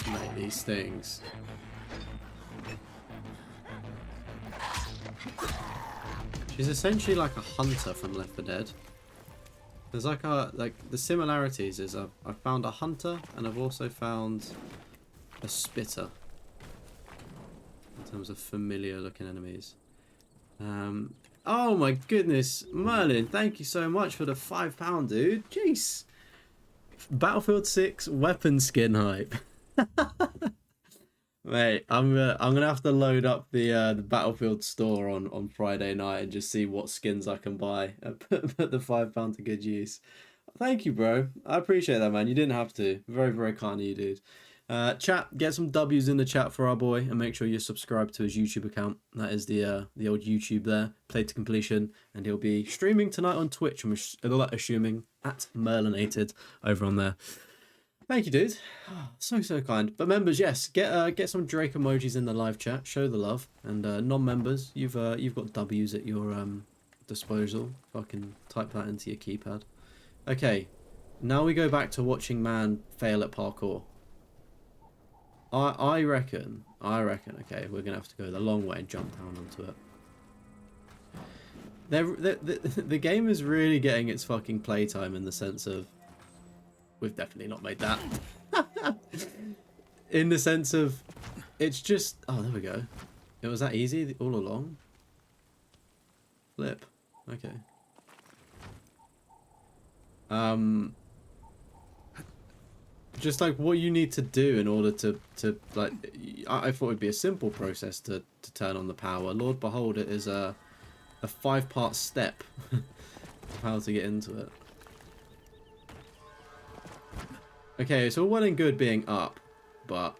Mate, these things. She's essentially like a hunter from Left 4 Dead. There's like the similarities is I've found a hunter and I've also found a spitter in terms of familiar looking enemies. Oh my goodness, Merlin, thank you so much for the £5, dude. Jeez. Battlefield 6 weapon skin hype. Mate, I'm gonna have to load up the Battlefield store on Friday night and just see what skins I can buy and put the £5 to good use. Thank you, bro. I appreciate that, man. You didn't have to. Very, very kind of you, dude. Chat, get some W's in the chat for our boy and make sure you're subscribed to his YouTube account. That is the old YouTube there, Played to Completion, and he'll be streaming tonight on Twitch. I'm assuming at Merlinated over on there. Thank you, dude. So kind. But members, yes, get some Drake emojis in the live chat. Show the love. And non-members, you've got W's at your disposal. Fucking type that into your keypad. Okay, now we go back to watching man fail at parkour. I reckon. Okay, we're gonna have to go the long way and jump down onto it. The game is really getting its fucking playtime in the sense of. We've definitely not made that. In the sense of, it's just, oh, there we go. It was that easy all along. Flip. Okay. Just like what you need to do in order to like, I thought it'd be a simple process to turn on the power. Lord behold, it is a 5-part step of how to get into it. Okay, it's all well and good being up, but...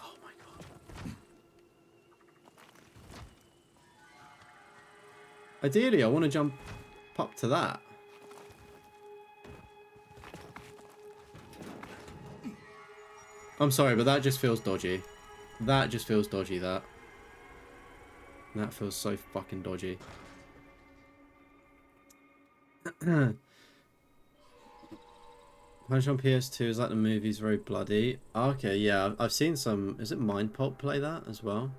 Oh my god. Ideally, I want to jump up to that. I'm sorry, but that just feels dodgy. That just feels dodgy, that. That feels so fucking dodgy. Punch on PS2 is like the movies, very bloody. Okay, yeah, I've seen some. Is it Mind Pulp play that as well?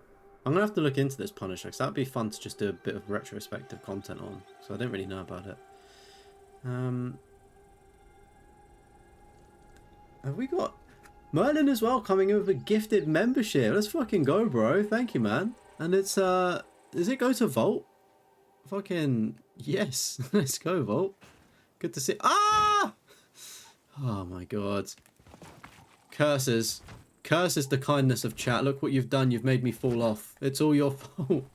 I'm gonna have to look into this Punisher because that'd be fun to just do a bit of retrospective content on. So I don't really know about it. Have we got Merlin as well coming in with a gifted membership? Let's fucking go, bro. Thank you, man. And it's does it go to Vault? Fucking yes. Let's go, Vault. Good to see. Ah! Oh my god. Curses. Curses the kindness of chat. Look what you've done. You've made me fall off. It's all your fault.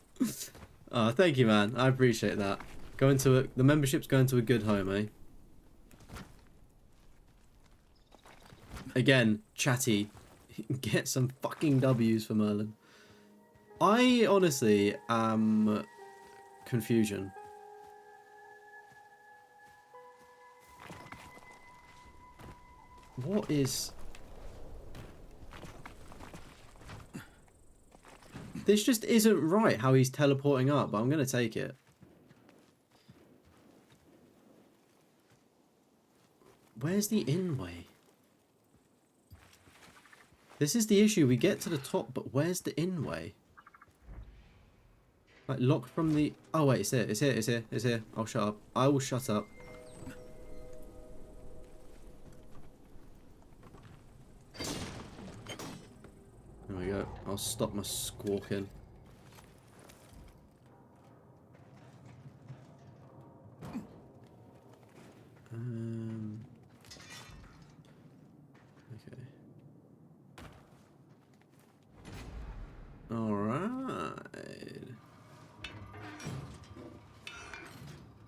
Oh, thank you, man. I appreciate that. The membership's going to a good home, eh? Again, chatty. Get some fucking W's for Merlin. I honestly am confusion. What is... This just isn't right how he's teleporting up, but I'm going to take it. Where's the in-way? This is the issue. We get to the top, but where's the in-way? Like, locked from the... Oh, wait, it's here. It's here. It's here. It's here. I'll shut up. I will shut up. There we go. I'll stop my squawking. Okay. Alright.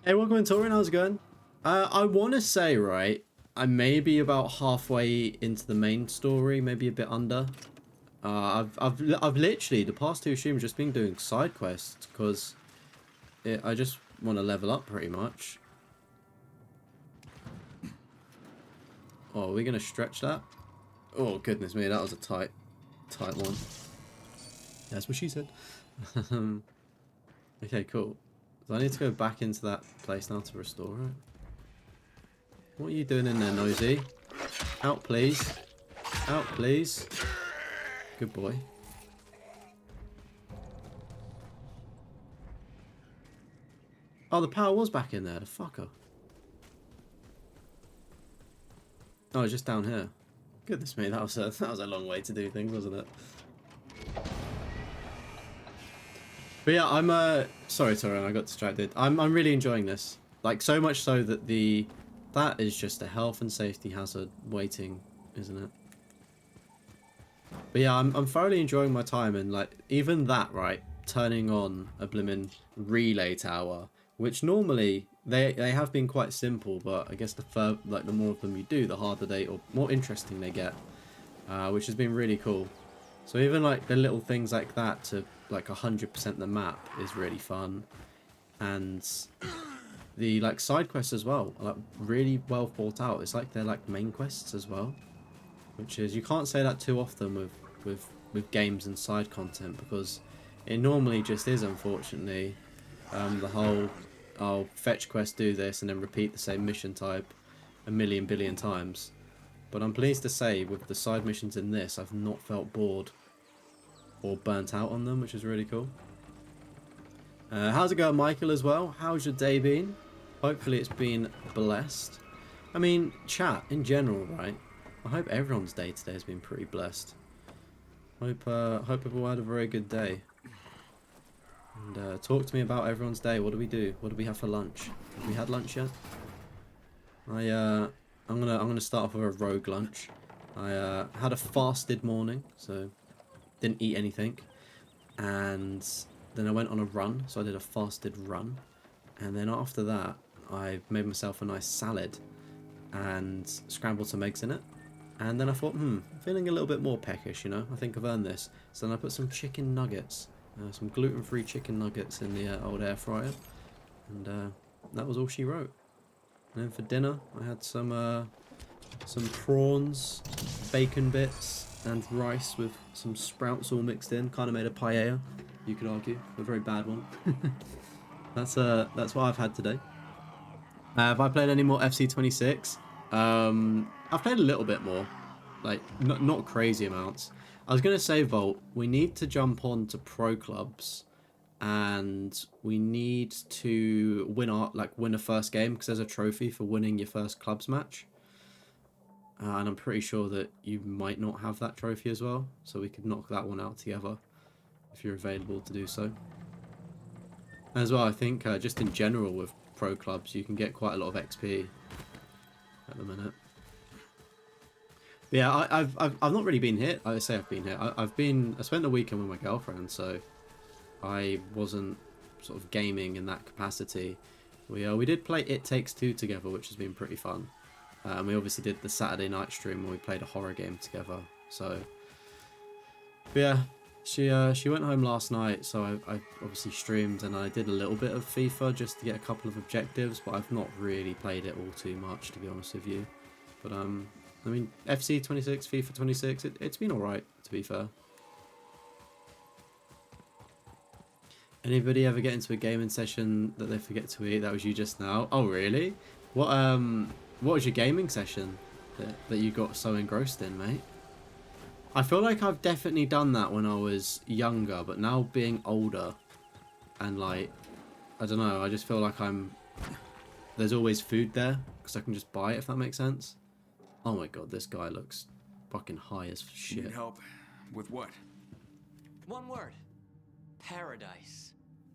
Hey, welcome in, Torin. How's it going? I want to say, right, I may be about halfway into the main story, maybe a bit under. I've literally, the past 2 streams, just been doing side quests, because I just want to level up, pretty much. Oh, are we going to stretch that? Oh, goodness me, that was a tight one. That's what she said. Okay, cool. So I need to go back into that place now to restore it. What are you doing in there, Nosy? Out, please. Out, please. Good boy. Oh, the power was back in there, the fucker. Oh, it's just down here. Goodness me, that was a long way to do things, wasn't it? But yeah, I'm sorry, Torin, I got distracted. I'm really enjoying this. Like, so much so that that is just a health and safety hazard waiting, isn't it? But yeah, I'm thoroughly enjoying my time, and like even that, right, turning on a blimmin' relay tower, which normally they have been quite simple, but I guess the more of them you do, the harder they, or more interesting they get, which has been really cool. So even like the little things like that to like 100% the map is really fun, and the like side quests as well are like really well thought out. It's like they're like main quests as well, which is, you can't say that too often with games and side content, because it normally just is, unfortunately, the whole I'll fetch quest, do this, and then repeat the same mission type a million billion times. But I'm pleased to say, with the side missions in this, I've not felt bored or burnt out on them, which is really cool. How's it going, Michael, as well? How's your day been? Hopefully it's been blessed. I mean, chat, in general, right? I hope everyone's day today has been pretty blessed. Hope everyone had a very good day. And talk to me about everyone's day. What do we do? What do we have for lunch? Have we had lunch yet? I'm gonna start off with a rogue lunch. I had a fasted morning, so didn't eat anything, and then I went on a run, so I did a fasted run, and then after that I made myself a nice salad and scrambled some eggs in it, and then I thought, I'm feeling a little bit more peckish, you know, I think I've earned this. So then I put some chicken nuggets, some gluten-free chicken nuggets in the old air fryer, and that was all she wrote. And then for dinner I had some prawns, bacon bits, and rice with some sprouts all mixed in. Kind of made a paella, you could argue, a very bad one. That's what I've had today. Have I played any more FC26? I've played a little bit more, like not crazy amounts. I was gonna say, Volt, we need to jump on to pro clubs, and we need to win a first game, because there's a trophy for winning your first clubs match. And I'm pretty sure that you might not have that trophy as well, so we could knock that one out together if you're available to do so. As well, I think just in general with pro clubs, you can get quite a lot of XP at the minute. But yeah, I've not really been hit. I say I've been hit. I spent the weekend with my girlfriend, so I wasn't sort of gaming in that capacity. We did play It Takes Two together, which has been pretty fun. And we obviously did the Saturday night stream where we played a horror game together. So, but yeah, she went home last night, so I obviously streamed, and I did a little bit of FIFA just to get a couple of objectives, but I've not really played it all too much, to be honest with you. But I mean, FC 26, FIFA 26, it's been alright, to be fair. Anybody ever get into a gaming session that they forget to eat? That was you just now. Oh really? What what was your gaming session that you got so engrossed in, mate? I feel like I've definitely done that when I was younger, but now being older and like, I don't know, I just feel like there's always food there because I can just buy it, if that makes sense. Oh my god, this guy looks fucking high as shit. Need help with what? One word. Paradise.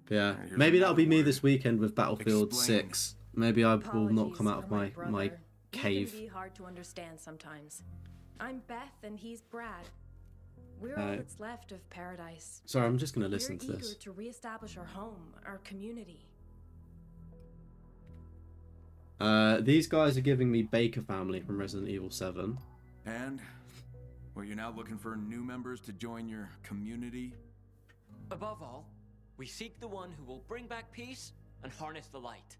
Yeah, Here's maybe that'll be another me word. this weekend with Battlefield Explain. 6. Maybe I will not come out of Apologies for my brother. cave. He can be hard to understand sometimes. I'm Beth and he's Brad. We're Hi. all that's left of paradise. Sorry, I'm just gonna listen We're to eager this. to reestablish our home, our community. These guys are giving me Baker Family from Resident Evil 7. And? Well, you're now looking for new members to join your community? Above all, we seek the one who will bring back peace and harness the light.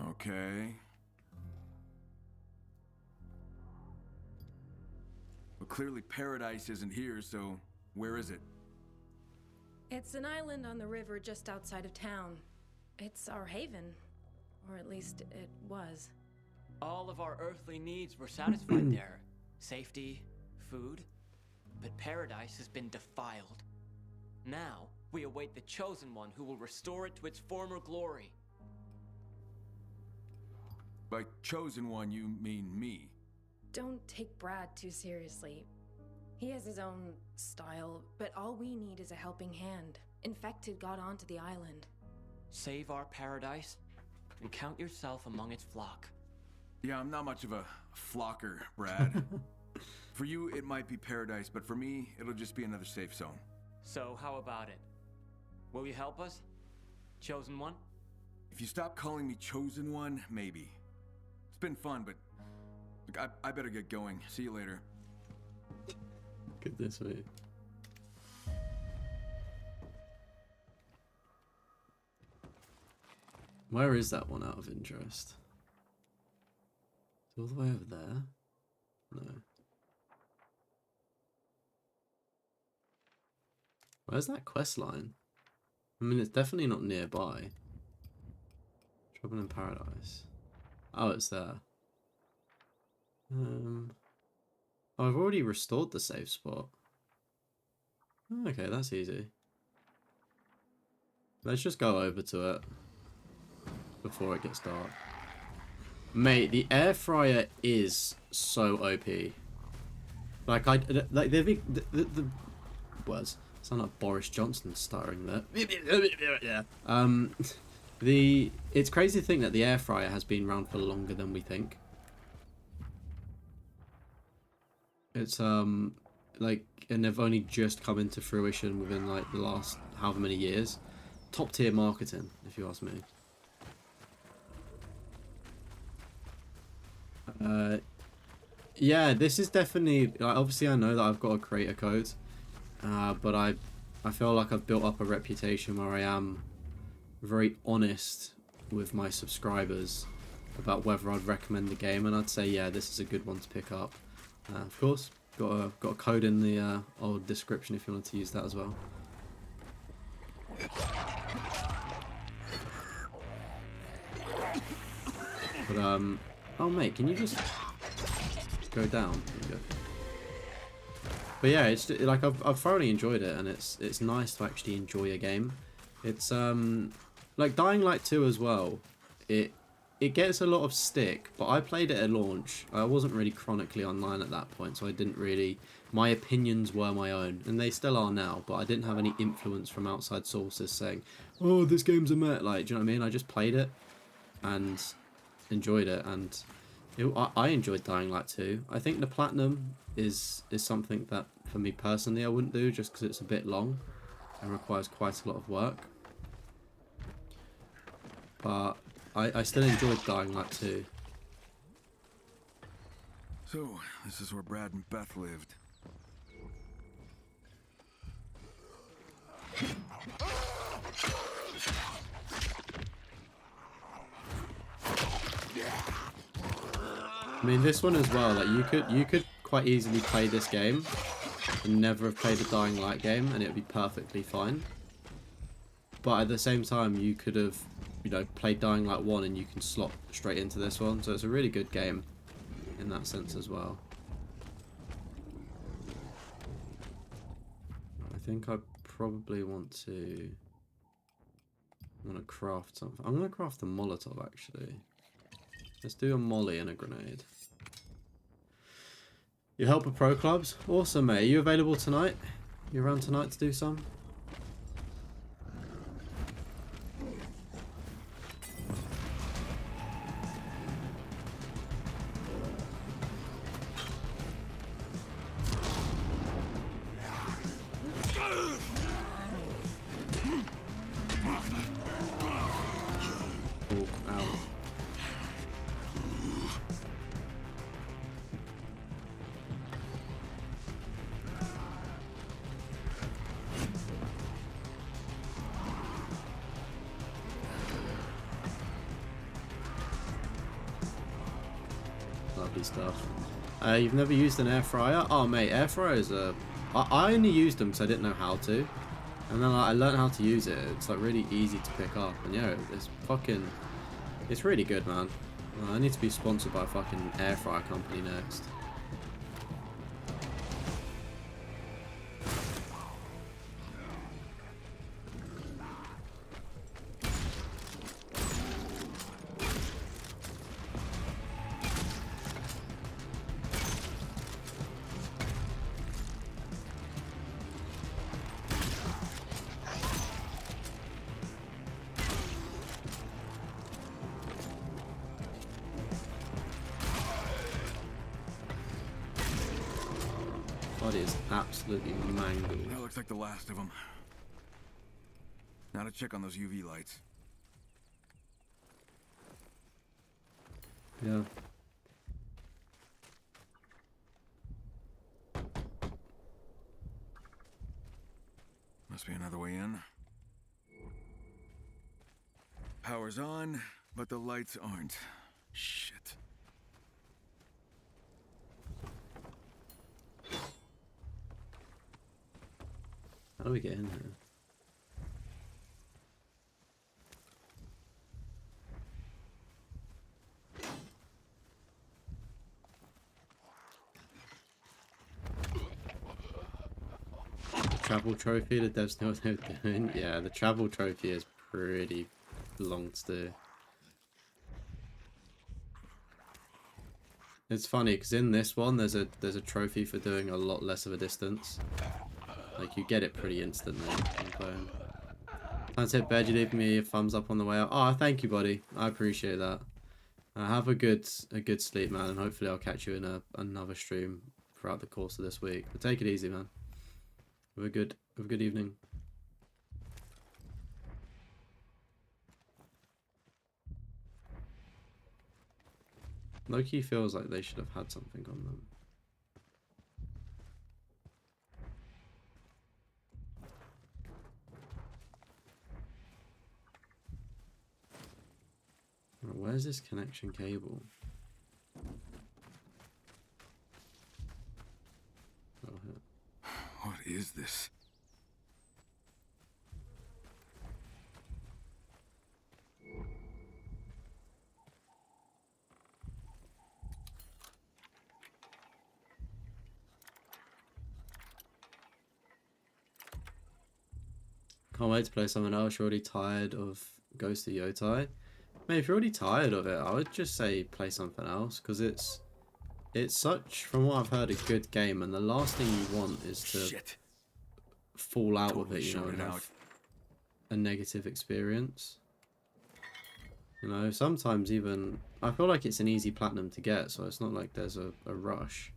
Okay. Well, clearly Paradise isn't here, so where is it? It's an island on the river just outside of town. It's our haven. Or at least it was. All of our earthly needs were satisfied there. Safety, food. But paradise has been defiled. Now, we await the chosen one who will restore it to its former glory. By chosen one, you mean me. Don't take Brad too seriously. He has his own style, but all we need is a helping hand. Infected got onto the island. Save our paradise, and count yourself among its flock. Yeah, I'm not much of a flocker, Brad. For you, it might be Paradise, but for me, it'll just be another safe zone. So how about it? Will you help us? Chosen one? If you stop calling me Chosen One, maybe. It's been fun, but look, I better get going. See you later. Goodness me. Where is that one out of interest? It's all the way over there? No. Where's that quest line? I mean, it's definitely not nearby. Trouble in Paradise. Oh, it's there. Oh, I've already restored the save spot. Okay, that's easy. Let's just go over to it before it gets dark. Mate, the air fryer is so OP. Like the words sound like Boris Johnson stuttering there. Yeah. It's crazy to think that the air fryer has been around for longer than we think. It's like, and they've only just come into fruition within like the last however many years. Top tier marketing, if you ask me. Yeah, this is definitely, like, obviously I know that I've got a creator code, but I feel like I've built up a reputation where I am very honest with my subscribers about whether I'd recommend the game, and I'd say, yeah, this is a good one to pick up. Of course, got a code in the old description if you wanted to use that as well. But oh mate, can you just go down? There you go. But yeah, it's like I've thoroughly enjoyed it, and it's nice to actually enjoy a game. It's like Dying Light 2 as well. It gets a lot of stick, but I played it at launch. I wasn't really chronically online at that point, so I didn't really. My opinions were my own, and they still are now. But I didn't have any influence from outside sources saying, "Oh, this game's a meh." Like, do you know what I mean? I just played it and enjoyed it, and I enjoyed Dying Light 2. I think the platinum is something that for me personally I wouldn't do, just because it's a bit long and requires quite a lot of work. But I still enjoyed Dying Light 2. So, this is where Brad and Beth lived. I mean, this one as well, like you could quite easily play this game and never have played a Dying Light game and it would be perfectly fine. But at the same time, you could have you know, play Dying Light 1 and you can slot straight into this one. So it's a really good game in that sense as well. I think I probably want to craft something. I'm going to craft a Molotov, actually. Let's do a molly and a grenade. You help with pro clubs? Awesome, mate. Are you available tonight? You around tonight to do some? Oh, ow. Lovely stuff. You've never used an air fryer? Oh, mate, air fryers are... I only used them because I didn't know how to. And then I learned how to use it. It's like really easy to pick up. And yeah, it's fucking... It's really good, man. I need to be sponsored by a fucking air fryer company next. Body is absolutely mangled. That looks like the last of them. Now to check on those UV lights. Yeah. Must be another way in. Power's on, but the lights aren't. Shit. How do we get in here? Travel trophy, the devs know what they're doing. Yeah, the travel trophy is pretty long to do. It's funny because in this one there's a trophy for doing a lot less of a distance. Like you get it pretty instantly when playing. Thanks to bed, you leave me a thumbs up on the way out. Oh, thank you, buddy. I appreciate that. Have a good sleep, man, and hopefully I'll catch you in another stream throughout the course of this week. But take it easy, man. Have a good evening. Loki feels like they should have had something on them. Where's this connection cable? Oh, here. What is this? Can't wait to play something else. You're already tired of Ghost of Yotai? Mate, if you're already tired of it, I would just say play something else, because it's such, from what I've heard, a good game, and the last thing you want is to fall out with it, you know, and have a negative experience. You know, sometimes even, I feel like it's an easy platinum to get, so it's not like there's a rush.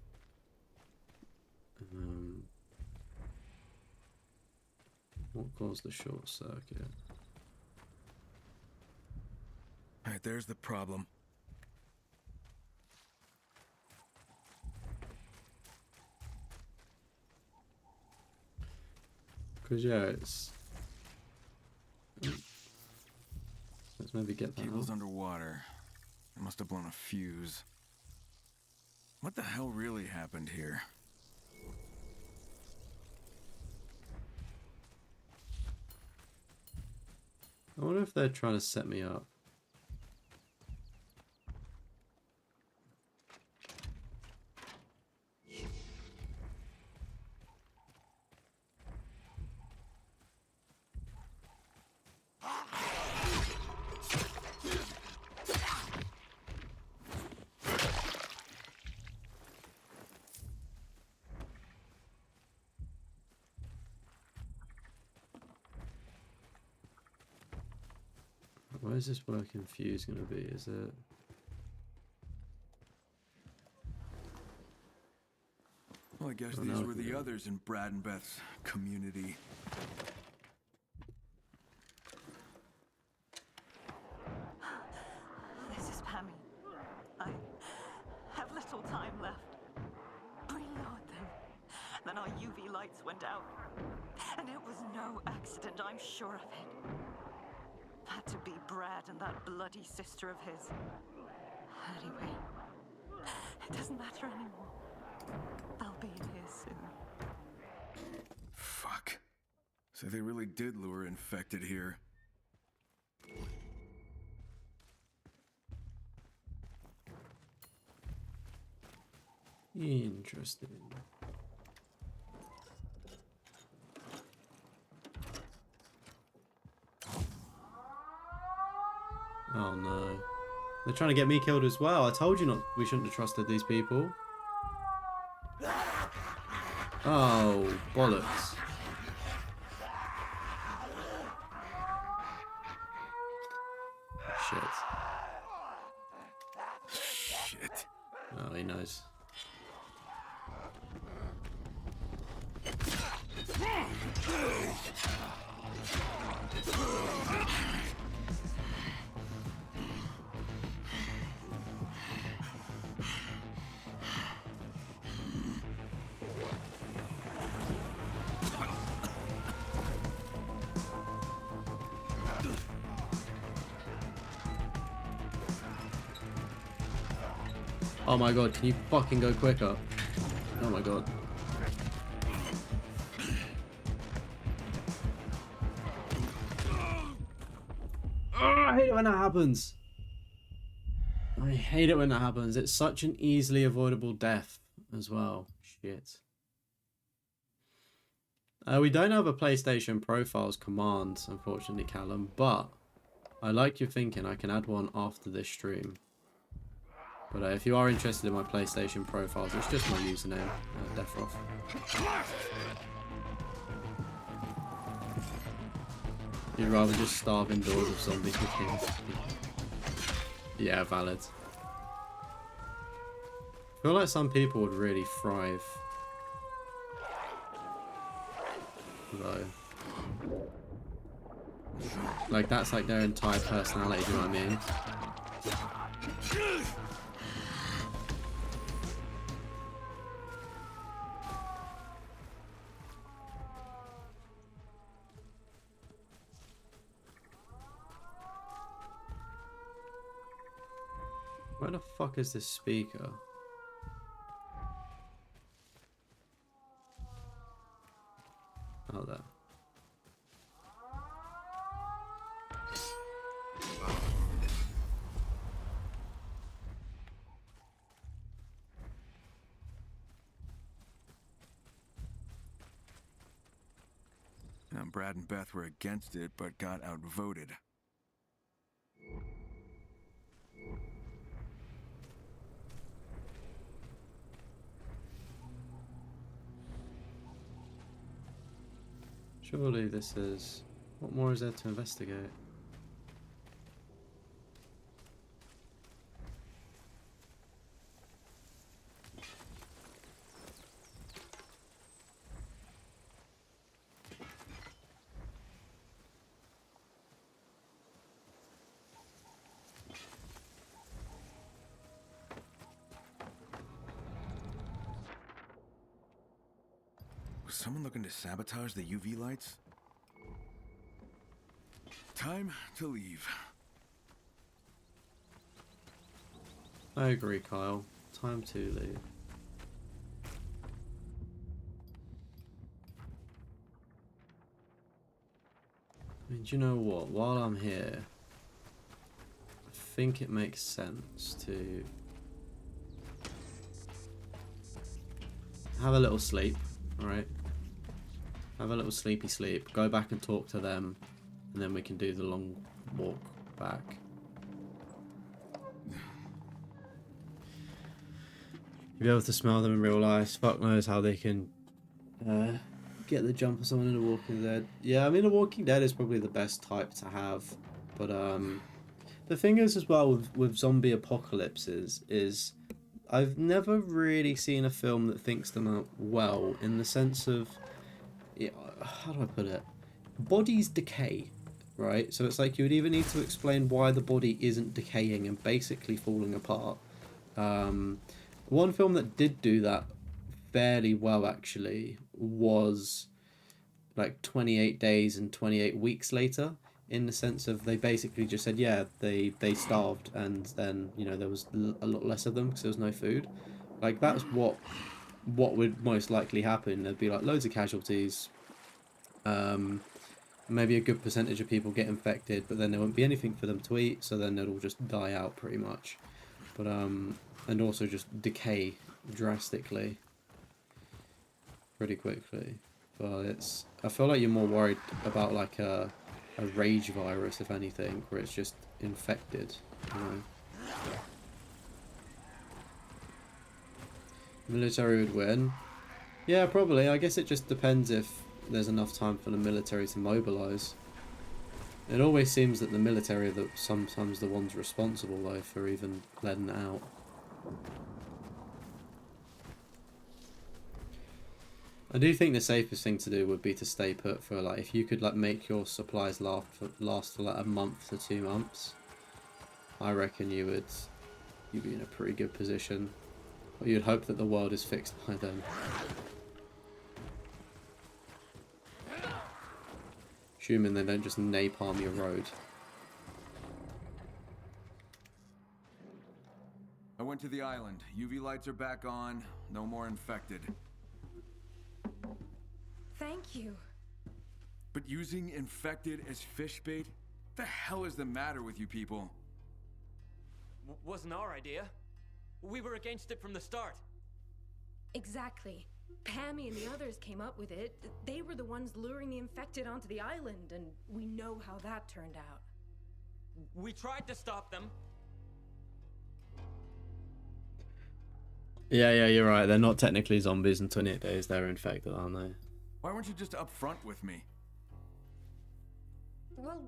What caused the short circuit? Alright, there's the problem. Because, yeah, it's... Let's maybe get that Cable's out. underwater. It must have blown a fuse. What the hell really happened here? I wonder if they're trying to set me up. Where's this working fuse going to be? Is it... Well, I guess Oh, these no, were the yeah. others in Brad and Beth's community. This is Pammy. I have little time left. Reload them. Then our UV lights went out. And it was no accident, I'm sure of it. Had to be Brad and that bloody sister of his. Anyway, it doesn't matter anymore. They'll be in here soon. Fuck. So they really did lure infected here. Interesting. Oh no. They're trying to get me killed as well. I told you not. We shouldn't have trusted these people. Oh, bollocks. Shit. Shit. Oh, he knows. Oh my god, can you fucking go quicker? Oh my god. Oh, I hate it when that happens. I hate it when that happens. It's such an easily avoidable death as well. Shit. We don't have a PlayStation Profiles command, unfortunately, Callum, but I like your thinking. I can add one after this stream. But if you are interested in my PlayStation Profiles, it's just my username, Deathroff. You'd rather just starve indoors of zombies with kings. Yeah, valid. I feel like some people would really thrive. Though. Like, that's like their entire personality, do you know what I mean? Where the fuck is this speaker? Oh, there. Now, Brad and Beth were against it, but got outvoted. Surely this is... What more is there to investigate? Was someone looking to sabotage the UV lights? Time to leave. I agree, Kyle. Time to leave. I mean, mean, do you know what? While I'm here, I think it makes sense to have a little sleep, alright? Have a little sleepy sleep, go back and talk to them, and then we can do the long walk back. You'll be able to smell them in real life. Fuck knows how they can get the jump of someone in The Walking Dead. Yeah, I mean, The Walking Dead is probably the best type to have. But the thing is as well with zombie apocalypses is I've never really seen a film that thinks them out well, in the sense of, how do I put it? Bodies decay, right? So it's like you would either need to explain why the body isn't decaying and basically falling apart. One film that did do that fairly well, actually, was like 28 Days and 28 Weeks Later, in the sense of they basically just said, yeah, they starved, and then, you know, there was a lot less of them because there was no food. Like, that's what would most likely happen. There'd be like loads of casualties, maybe a good percentage of people get infected, but then there won't be anything for them to eat, so then they'll all just die out pretty much. But and also just decay drastically pretty quickly. But I feel like you're more worried about like a rage virus, if anything, where it's just infected, you know. Military would win. Yeah, probably. I guess it just depends if there's enough time for the military to mobilize. It always seems that the military are sometimes the ones responsible, though, for even letting it out. I do think the safest thing to do would be to stay put for, like, if you could, like, make your supplies last for like a month to 2 months, I reckon you'd be in a pretty good position. Or you'd hope that the world is fixed by then. Assuming they don't just napalm your road. I went to the island. UV lights are back on. No more infected. Thank you. But using infected as fish bait? The hell is the matter with you people? Wasn't our idea. We were against it from the start. Exactly. Pammy and the others came up with it. They were the ones luring the infected onto the island, and we know how that turned out. We tried to stop them. Yeah, you're right. They're not technically zombies in 28 days. They're infected, aren't they? Why weren't you just upfront with me? Well,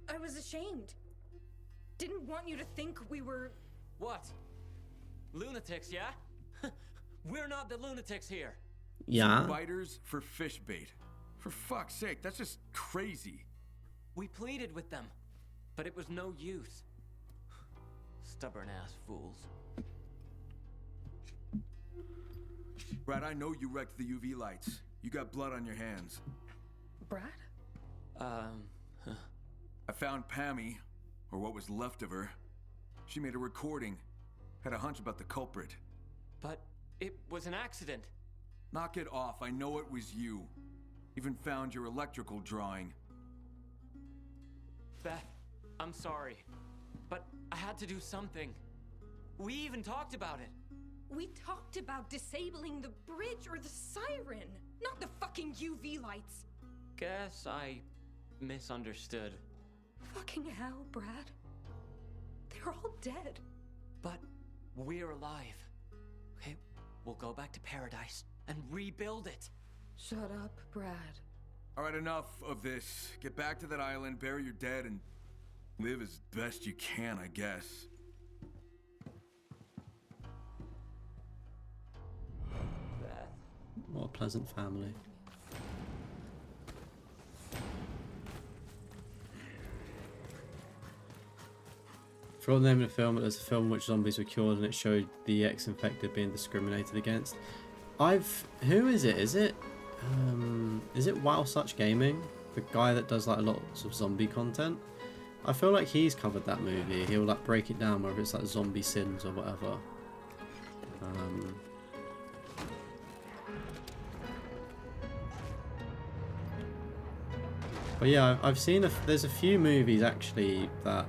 I was ashamed. Didn't want you to think we were... What? Lunatics, yeah? We're not the lunatics here. Yeah. Spiders for fish bait. For fuck's sake, that's just crazy. We pleaded with them, but it was no use. Stubborn ass fools. Brad, I know you wrecked the UV lights. You got blood on your hands. Brad? I found Pammy, or what was left of her. She made a recording. Had a hunch about the culprit. But it was an accident. Knock it off, I know it was you. Even found your electrical drawing. Beth, I'm sorry, but I had to do something. We even talked about it. We talked about disabling the bridge or the siren, not the fucking UV lights. Guess I misunderstood. Fucking hell, Brad. They're all dead. But we're alive. Okay, we'll go back to paradise and rebuild it. Shut up, Brad. Alright, enough of this. Get back to that island, bury your dead, and live as best you can, I guess. Beth. What a pleasant family. For the name of the film, it was a film in which zombies were cured and it showed the ex-infected being discriminated against. Who is it? Is it Wow Such Gaming? The guy that does like lots of zombie content? I feel like he's covered that movie. He'll like break it down, whether it's like zombie sins or whatever. But yeah, I've seen there's a few movies actually that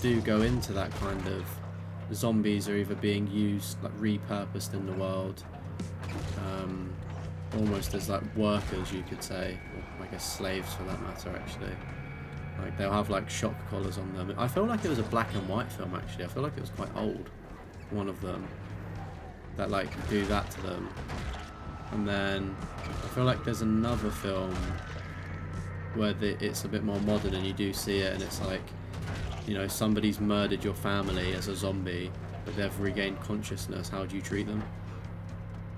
do go into that kind of zombies are either being used, like repurposed in the world, almost as like workers, you could say, or I guess slaves for that matter. Actually, like they'll have like shock collars on them. I feel like it was a black and white film. Actually, I feel like it was quite old. One of them that like do that to them, and then I feel like there's another film where it's a bit more modern and you do see it, and it's like, you know, somebody's murdered your family as a zombie, but they've regained consciousness. How do you treat them?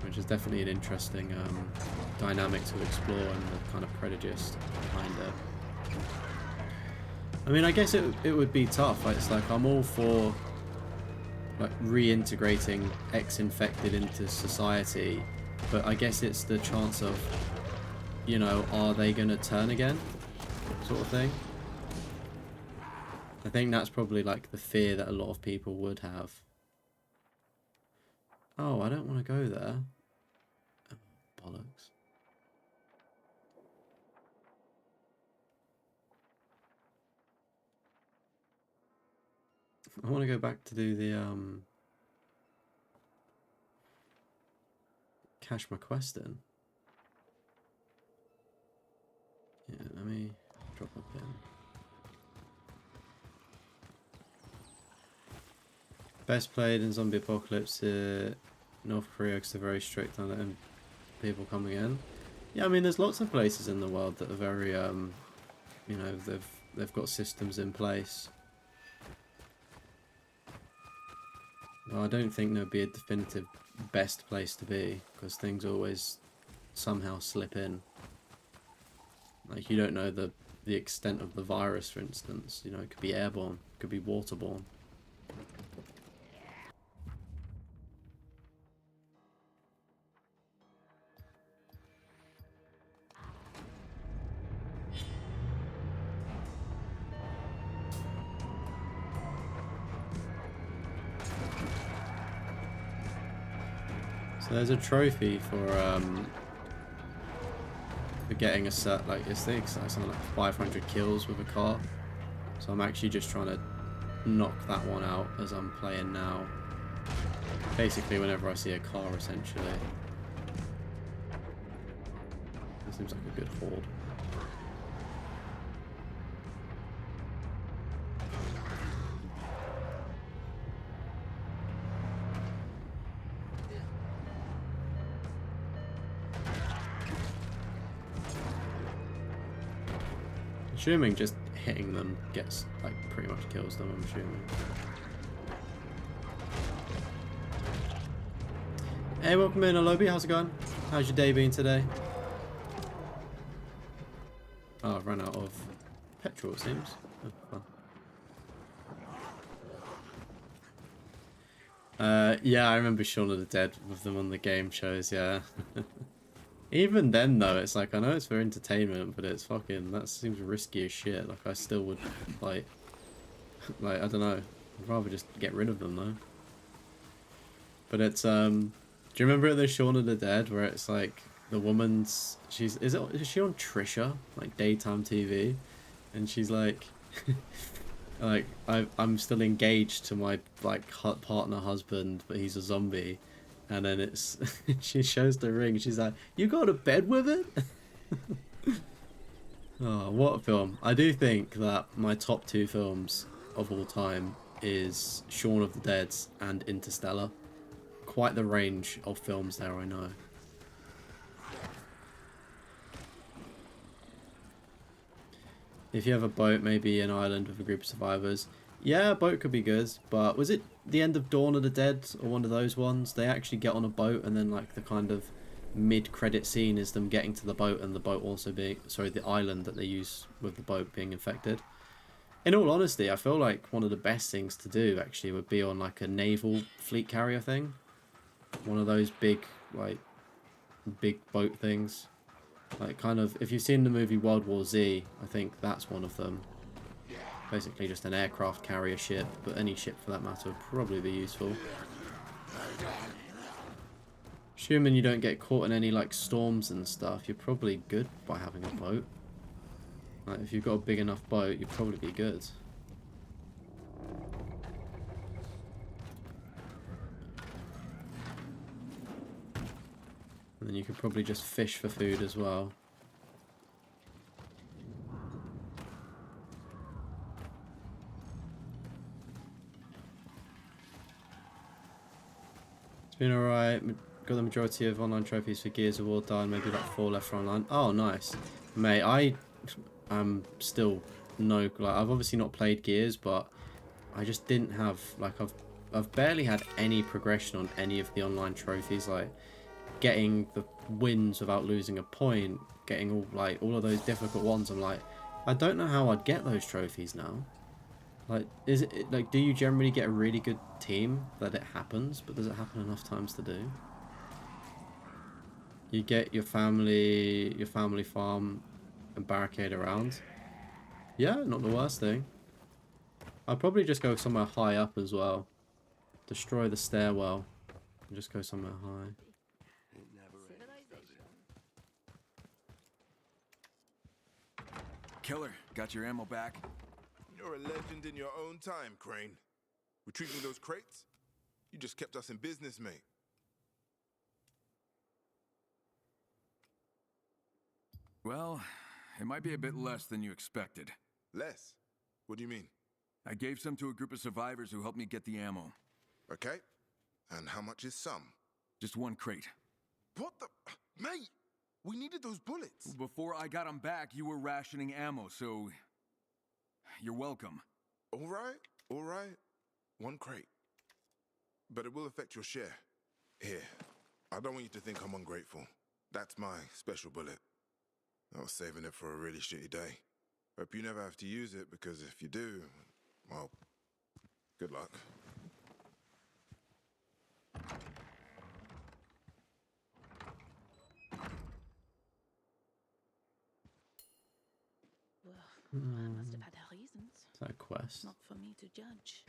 Which is definitely an interesting dynamic to explore, and the kind of prejudice behind it. I mean, I guess it would be tough. It's like I'm all for like reintegrating ex-infected into society, but I guess it's the chance of, you know, are they going to turn again, sort of thing. I think that's probably like the fear that a lot of people would have. Oh, I don't want to go there. Oh, bollocks. I want to go back to do the cash my quest in. Yeah, let me drop a pin. Best played in Zombie Apocalypse, North Korea, because they're very strict on letting people coming in. Yeah, I mean, there's lots of places in the world that are very, you know, they've got systems in place. Well, I don't think there'd be a definitive best place to be, because things always somehow slip in. Like, you don't know the extent of the virus, for instance. You know, it could be airborne, it could be waterborne. So there's a trophy for getting a set, like it's something like 500 kills with a car. So I'm actually just trying to knock that one out as I'm playing now. Basically, whenever I see a car, essentially. That seems like a good horde. Assuming just hitting them gets, like, pretty much kills them, I'm assuming. Hey, welcome in, Alobi, how's it going? How's your day been today? Oh, I've run out of petrol, it seems. Oh, fun. Yeah, I remember Shaun of the Dead with them on the game shows, yeah. Even then, though, it's like, I know it's for entertainment, but it's fucking, that seems risky as shit. Like, I still would, like, I don't know. I'd rather just get rid of them, though. But it's, do you remember the Shaun of the Dead, where it's like, the woman's, is she on Trisha? Like, daytime TV? And she's like, like, I'm still engaged to my, like, partner husband, but he's a zombie. And then it's, she shows the ring. She's like, "You go to bed with it?" Oh, what a film. I do think that my top 2 films of all time is Shaun of the Dead and Interstellar. Quite the range of films there, I know. If you have a boat, maybe an island with a group of survivors. Yeah, a boat could be good, but was it the end of Dawn of the Dead or one of those ones? They actually get on a boat, and then like the kind of mid-credit scene is them getting to the boat, and the boat also being, sorry, the island that they use with the boat being infected. In all honesty, I feel like one of the best things to do actually would be on like a naval fleet carrier thing. One of those big, like, big boat things. Like, kind of, if you've seen the movie World War Z, I think that's one of them. Basically just an aircraft carrier ship, but any ship for that matter would probably be useful. Assuming you don't get caught in any like storms and stuff, you're probably good by having a boat. Like, if you've got a big enough boat, you'd probably be good. And then you could probably just fish for food as well. It's been alright. Got the majority of online trophies for Gears of War done. Maybe like 4 left for online. Oh, nice. Mate, I am still no... Like, I've obviously not played Gears, but I just didn't have... Like, I've barely had any progression on any of the online trophies. Like, getting the wins without losing a point. Getting all of those difficult ones. I'm like, I don't know how I'd get those trophies now. Like, is it like, do you generally get a really good team that it happens, but does it happen enough times to do? You get your family farm and barricade around. Yeah, not the worst thing. I'll probably just go somewhere high up as well. Destroy the stairwell and just go somewhere high. Killer, got your ammo back? You're a legend in your own time, Crane. Retrieving those crates? You just kept us in business, mate. Well, it might be a bit less than you expected. Less? What do you mean? I gave some to a group of survivors who helped me get the ammo. Okay. And how much is some? Just 1 crate. What the... Mate! We needed those bullets. Before I got them back, you were rationing ammo, so... You're welcome. All right. 1 crate. But it will affect your share. Here, I don't want you to think I'm ungrateful. That's my special bullet. I was saving it for a really shitty day. Hope you never have to use it, because if you do, well, good luck. Must have had her reasons. Is that a quest? Not for me to judge.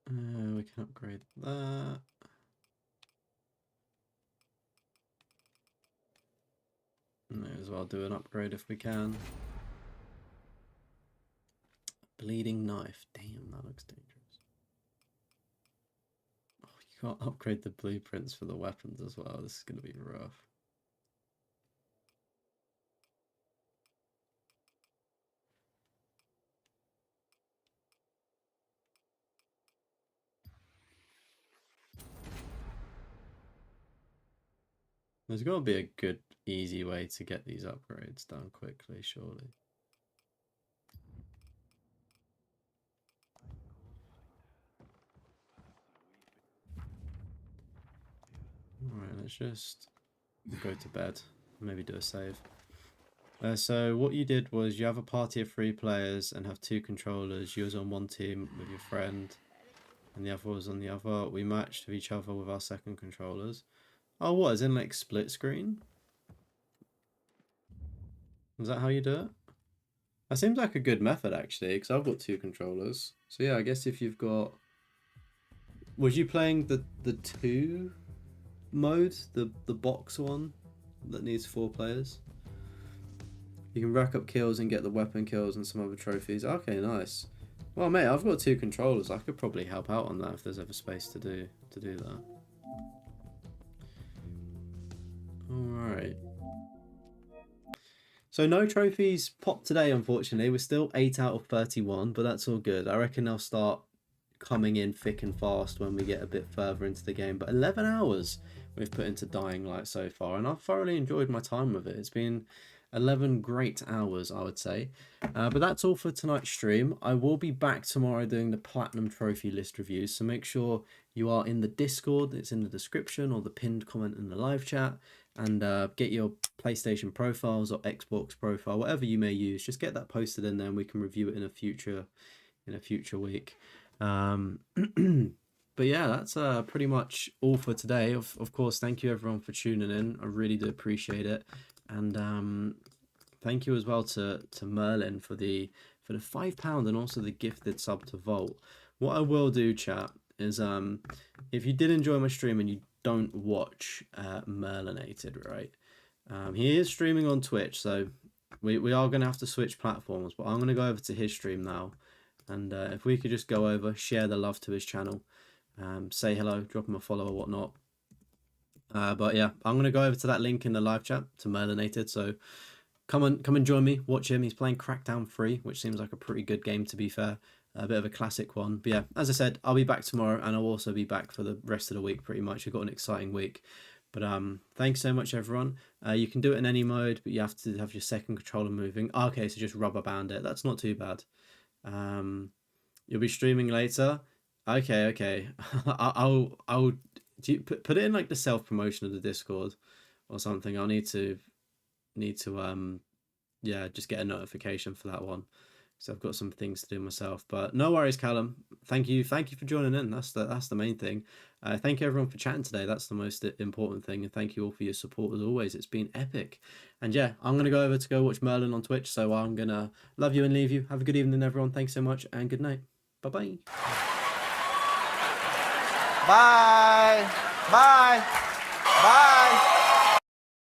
We can upgrade that. May as well do an upgrade if we can. Bleeding knife. Damn, that looks dangerous. Oh, you can't upgrade the blueprints for the weapons as well. This is going to be rough. There's got to be a good, easy way to get these upgrades done quickly, surely. Alright, let's just go to bed. Maybe do a save. So what you did was you have a party of 3 players and have 2 controllers. You was on one team with your friend and the other was on the other. We matched with each other with our second controllers. Oh, what? As in like split screen? Is that how you do it? That seems like a good method actually, because I've got 2 controllers. So yeah, I guess if you've got... Was you playing the 2 mode? The box one that needs 4 players? You can rack up kills and get the weapon kills and some other trophies. Okay, nice. Well, mate, I've got 2 controllers. I could probably help out on that if there's ever space to do that. Alright. So no trophies popped today, unfortunately. We're still 8 out of 31, but that's all good. I reckon they'll start coming in thick and fast when we get a bit further into the game. But 11 hours we've put into Dying Light so far, and I've thoroughly enjoyed my time with it. It's been 11 great hours, I would say. But that's all for tonight's stream. I will be back tomorrow doing the Platinum Trophy list reviews, so make sure you are in the Discord. It's in the description or the pinned comment in the live chat. And get your PlayStation profiles or Xbox profile, whatever you may use. Just get that posted in there, and we can review it in a future week. But yeah, that's pretty much all for today. Of course, thank you everyone for tuning in. I really do appreciate it, and thank you as well to Merlin for the for the £5 and also the gifted sub to Volt. What I will do, chat, is if you did enjoy my stream and you don't watch Merlinated, right? He is streaming on Twitch, so we are going to have to switch platforms, but I'm going to go over to his stream now. And if we could just go over, share the love to his channel, say hello, drop him a follow or whatnot. But yeah, I'm going to go over to that link in the live chat to Merlinated, so come and join me, watch him. He's playing Crackdown 3, which seems like a pretty good game, to be fair. A bit of a classic one. But yeah, as I said, I'll be back tomorrow, and I'll also be back for the rest of the week pretty much. We've got an exciting week. But thanks so much, everyone. You can do it in any mode, but you have to have your second controller moving. Okay, so just rubber band it. That's not too bad. You'll be streaming later. Okay. I'll do you put it in like the self promotion of the Discord or something. I'll need to yeah, just get a notification for that one. So I've got some things to do myself, but no worries, Callum. Thank you for joining in. That's the main thing. Thank you everyone for chatting today. That's the most important thing, and thank you all for your support as always. It's been epic. And yeah, I'm gonna go over to go watch Merlin on Twitch. So I'm gonna love you and leave you. Have a good evening, everyone. Thanks so much, and good night. Bye-bye. Bye. Bye. Bye.